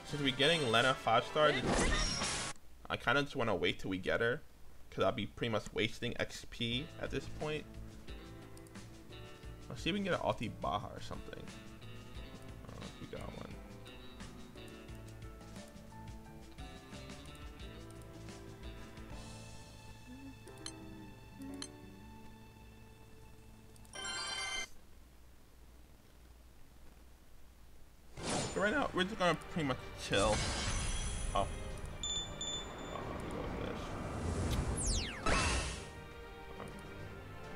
Since we're getting Lena 5-star, I kind of just want to wait till we get her, because I'll be pretty much wasting XP at this point. Let's see if we can get an Alti Baja or something. We got one. So right now, we're just gonna pretty much chill. Oh.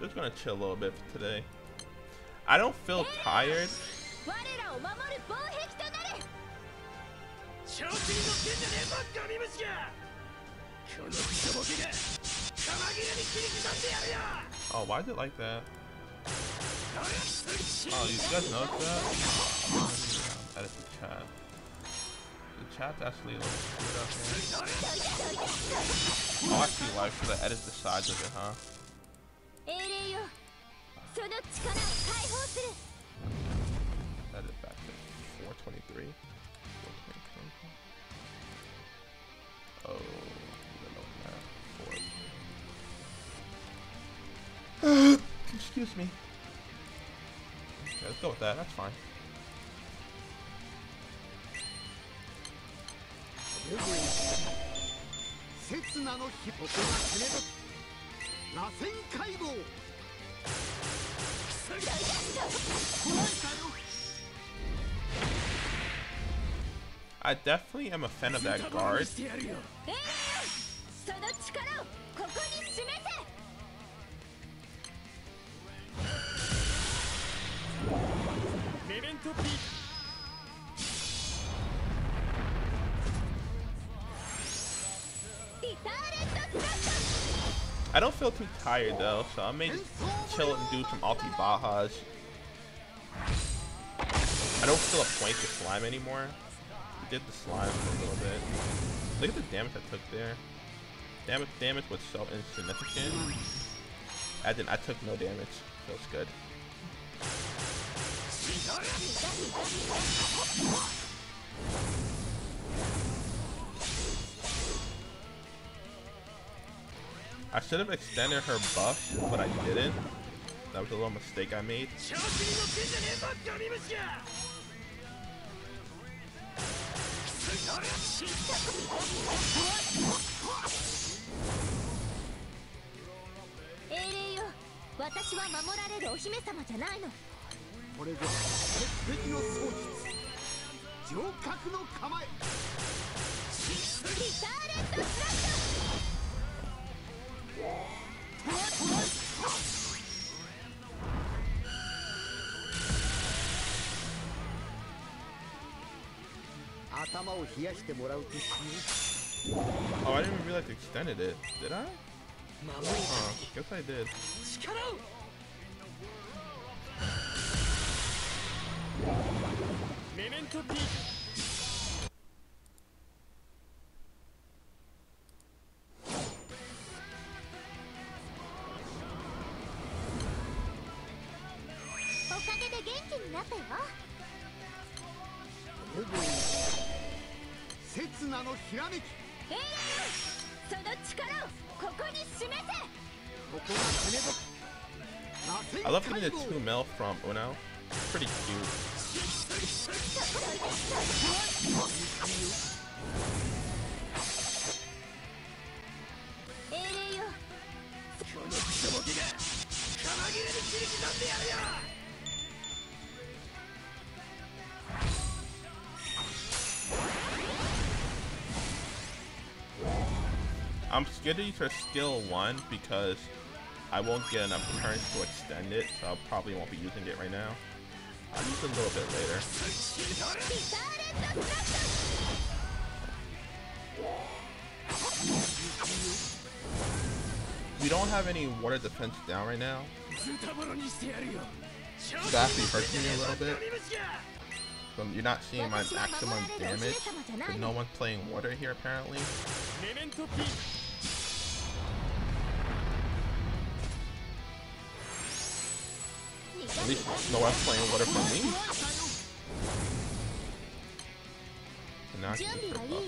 Just gonna chill a little bit for today. I don't feel tired. Oh, why is it like that? Oh, you guys notice that? Edit the chat. The chat's actually a little screwed up here. Oh, I see why. Should I edit the sides of it, huh? Edit back to 423. Oh, excuse me. Yeah, let's go with that. That's fine. I definitely am a fan of that guard. I don't feel too tired though, so I may just chill and do some ulti Bajas. I don't feel a point to slime anymore. I did the slime for a little bit. Look at the damage I took there. Damage was so insignificant. I took no damage. Feels good. I should have extended her buff, but I didn't. That was a little mistake I made. Oh, I didn't even realize I extended it. Did I? Guess I did. I love getting the 2 mil from Uno. It's pretty cute. I'm scared to use her skill 1 because I won't get enough turns to extend it, so I probably won't be using it right now. I'll use it a little bit later. We don't have any water defense down right now. That actually hurts me a little bit. So you're not seeing my maximum damage, because no one's playing water here apparently. At least no one's playing water for me. And now I can use her buff.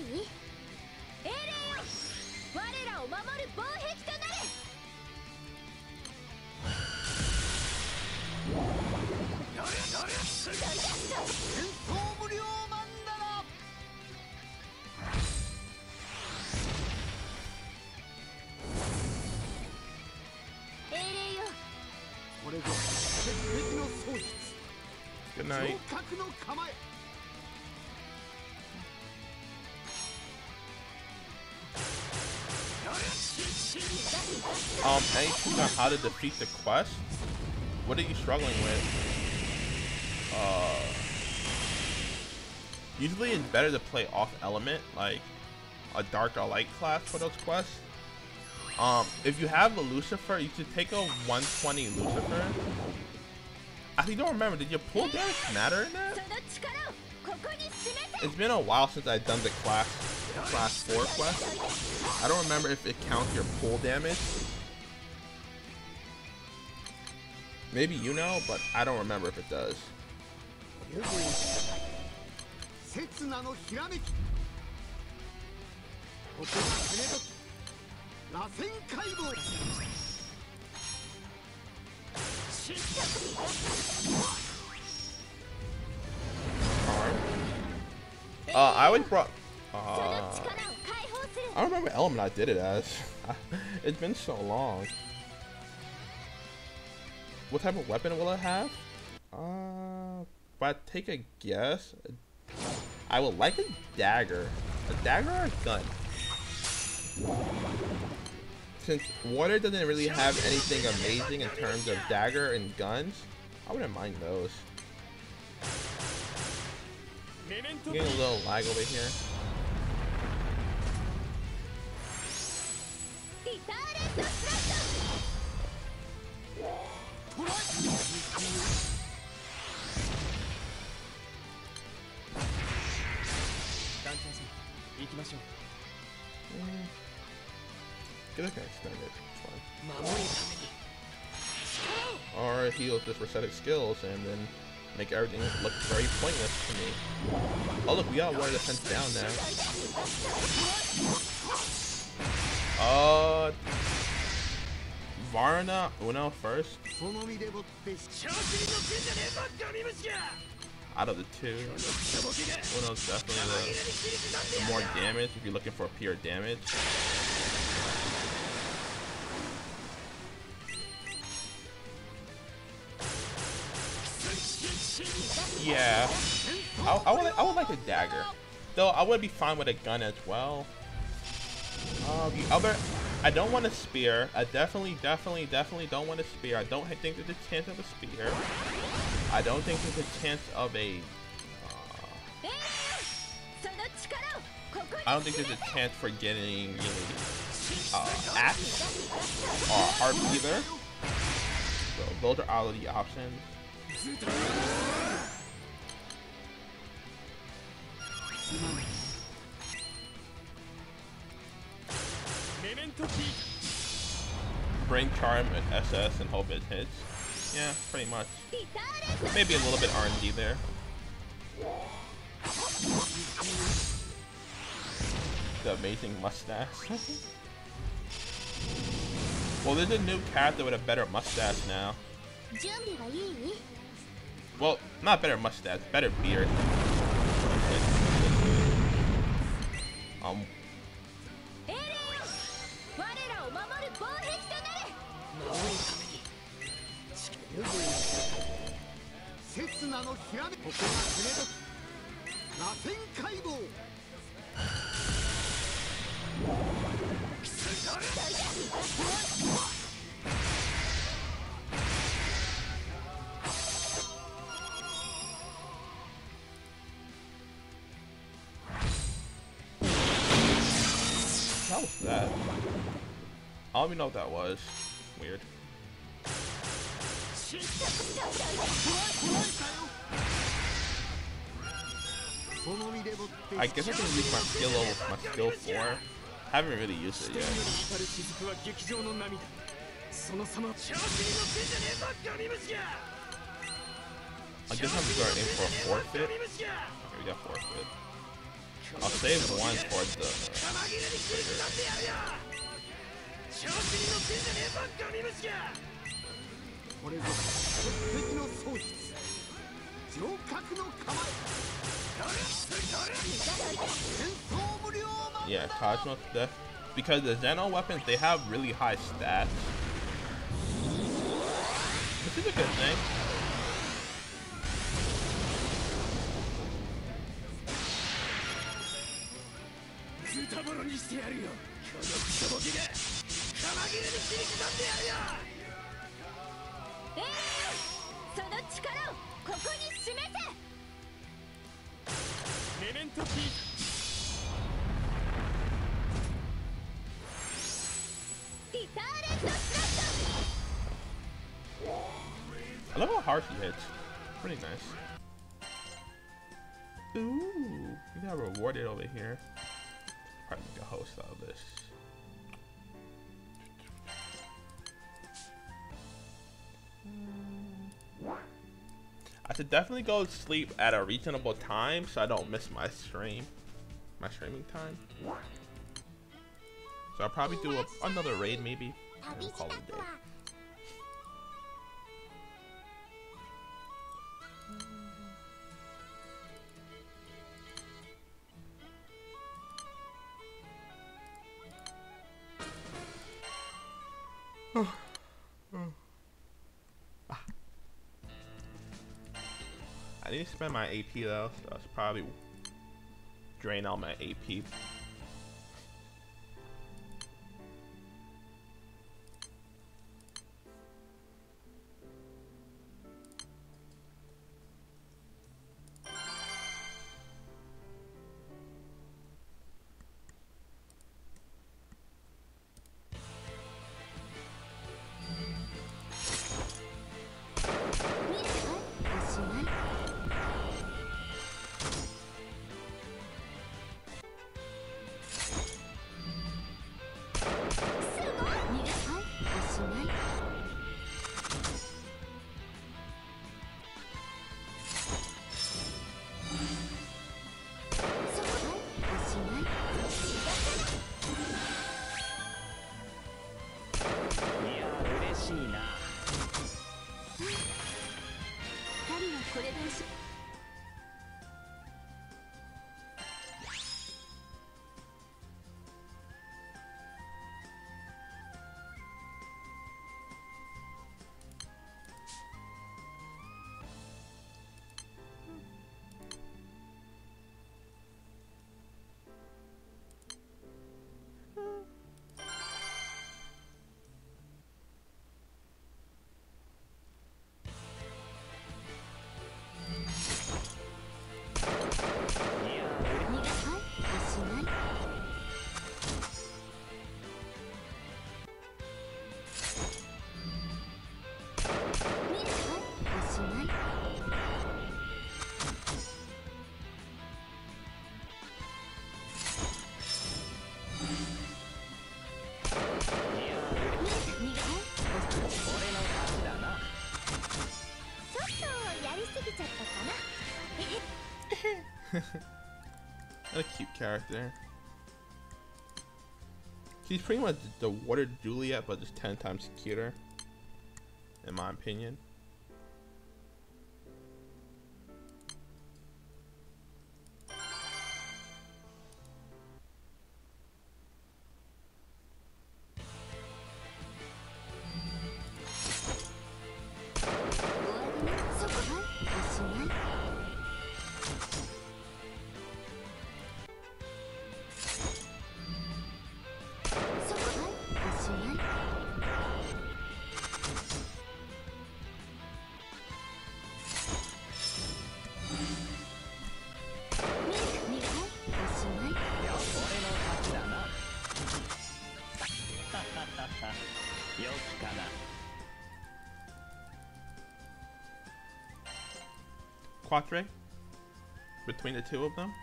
Good night. Anything on how to defeat the quest? What are you struggling with? Usually it's better to play off element, like a dark or light class for those quests. If you have a Lucifer, you should take a 120 Lucifer. I actually don't remember, did your pull damage matter in that? It's been a while since I've done the class 4 quest. I don't remember if it counts your pull damage. Maybe you know, but I don't remember if it does. I always brought. I don't remember what element I did it as. It's been so long. What type of weapon will it have? If I take a guess, I would like a dagger. A dagger or a gun? Since water doesn't really have anything amazing in terms of dagger and guns, I wouldn't mind those. I'm getting a little lag over here. Get that guy extended. Or he'll just reset his skills and then make everything look very pointless to me. Oh look, we got one defense down now. Varna Uno first. Out of the two, Uno's definitely the more damage if you're looking for pure damage. Yeah, I would like a dagger, though. I would be fine with a gun as well. The other, I don't want a spear. I definitely don't want a spear. I don't think there's a chance of a spear. I don't think there's a chance of a. I don't think there's a chance for getting axe or harp either. So those are all of the options. Bring charm and SS and hope it hits. Yeah, pretty much. Maybe a little bit RNG there. The amazing mustache. Well, there's a new character with a better mustache now. Well, not better mustache, better beard. How was that? I don't even know what that was. Weird. I guess I can use my skill level, my skill 4. Haven't really used it yet. I guess I'm starting for a forfeit. Okay, we got forfeit. I'll save one for the yeah, Cosmos Death. Because the Xeno weapons, they have really high stats. This is a good thing. I love how hard he hits. Pretty nice. Ooh, we got rewarded over here. Probably make a host out of this. I should definitely go to sleep at a reasonable time so I don't miss my streaming time. So I'll probably do another raid maybe, and we'll call it a day. didn't spend my AP though, so that's probably drain all my AP. What a cute character. She's pretty much the Water Juliet, but just 10 times cuter, in my opinion. Quatre between the two of them.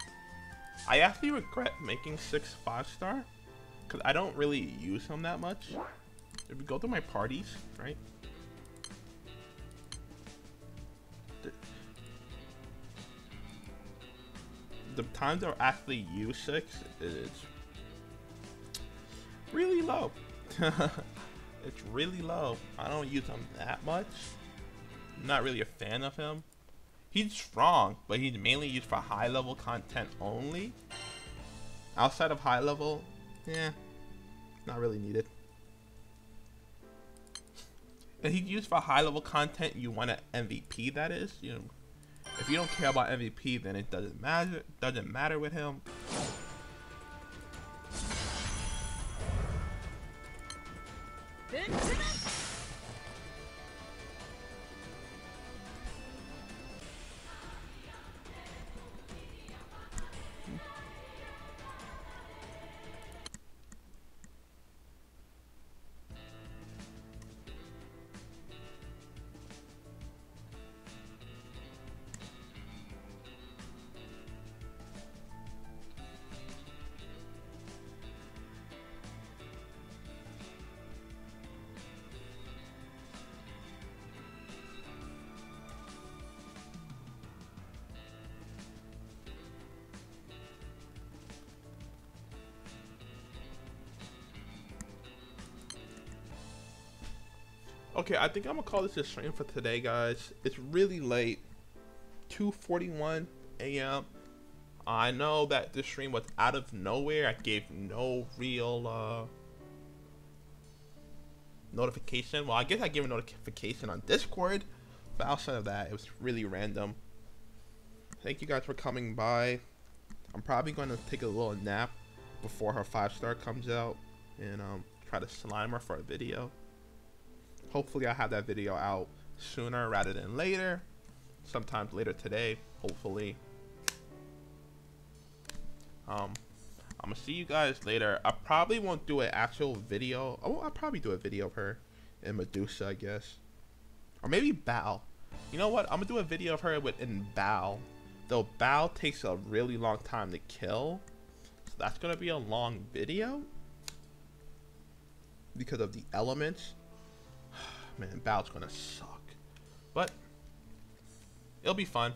I actually regret making 6 5-star because I don't really use him that much. If you go through my parties, right? The times I actually use 6 is really low. It's really low. I don't use him that much. I'm not really a fan of him. He's strong, but he's mainly used for high level content only. Outside of high level, yeah, not really needed. And he's used for high level content you want an MVP, that is. You know, if you don't care about MVP, then it doesn't matter. Doesn't matter with him. Okay, I think I'm gonna call this a stream for today, guys. It's really late, 2:41 a.m. I know that this stream was out of nowhere. I gave no real notification. Well, I guess I gave a notification on Discord, but outside of that, it was really random. Thank you guys for coming by. I'm probably going to take a little nap before her 5-star comes out and try to slime her for a video. Hopefully I have that video out sooner rather than later. Sometimes later today, hopefully. I'm gonna see you guys later. I probably won't do an actual video. Oh, I'll probably do a video of her and Medusa, I guess. Or maybe Bao. You know what? I'm gonna do a video of her in Bao. Though Bao takes a really long time to kill. So that's gonna be a long video. Because of the elements. Man, Bao's gonna suck. But it'll be fun.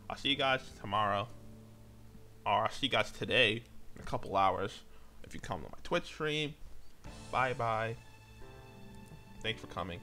I'll see you guys tomorrow. Or I'll see you guys today in a couple hours. If you come to my Twitch stream. Bye bye. Thanks for coming.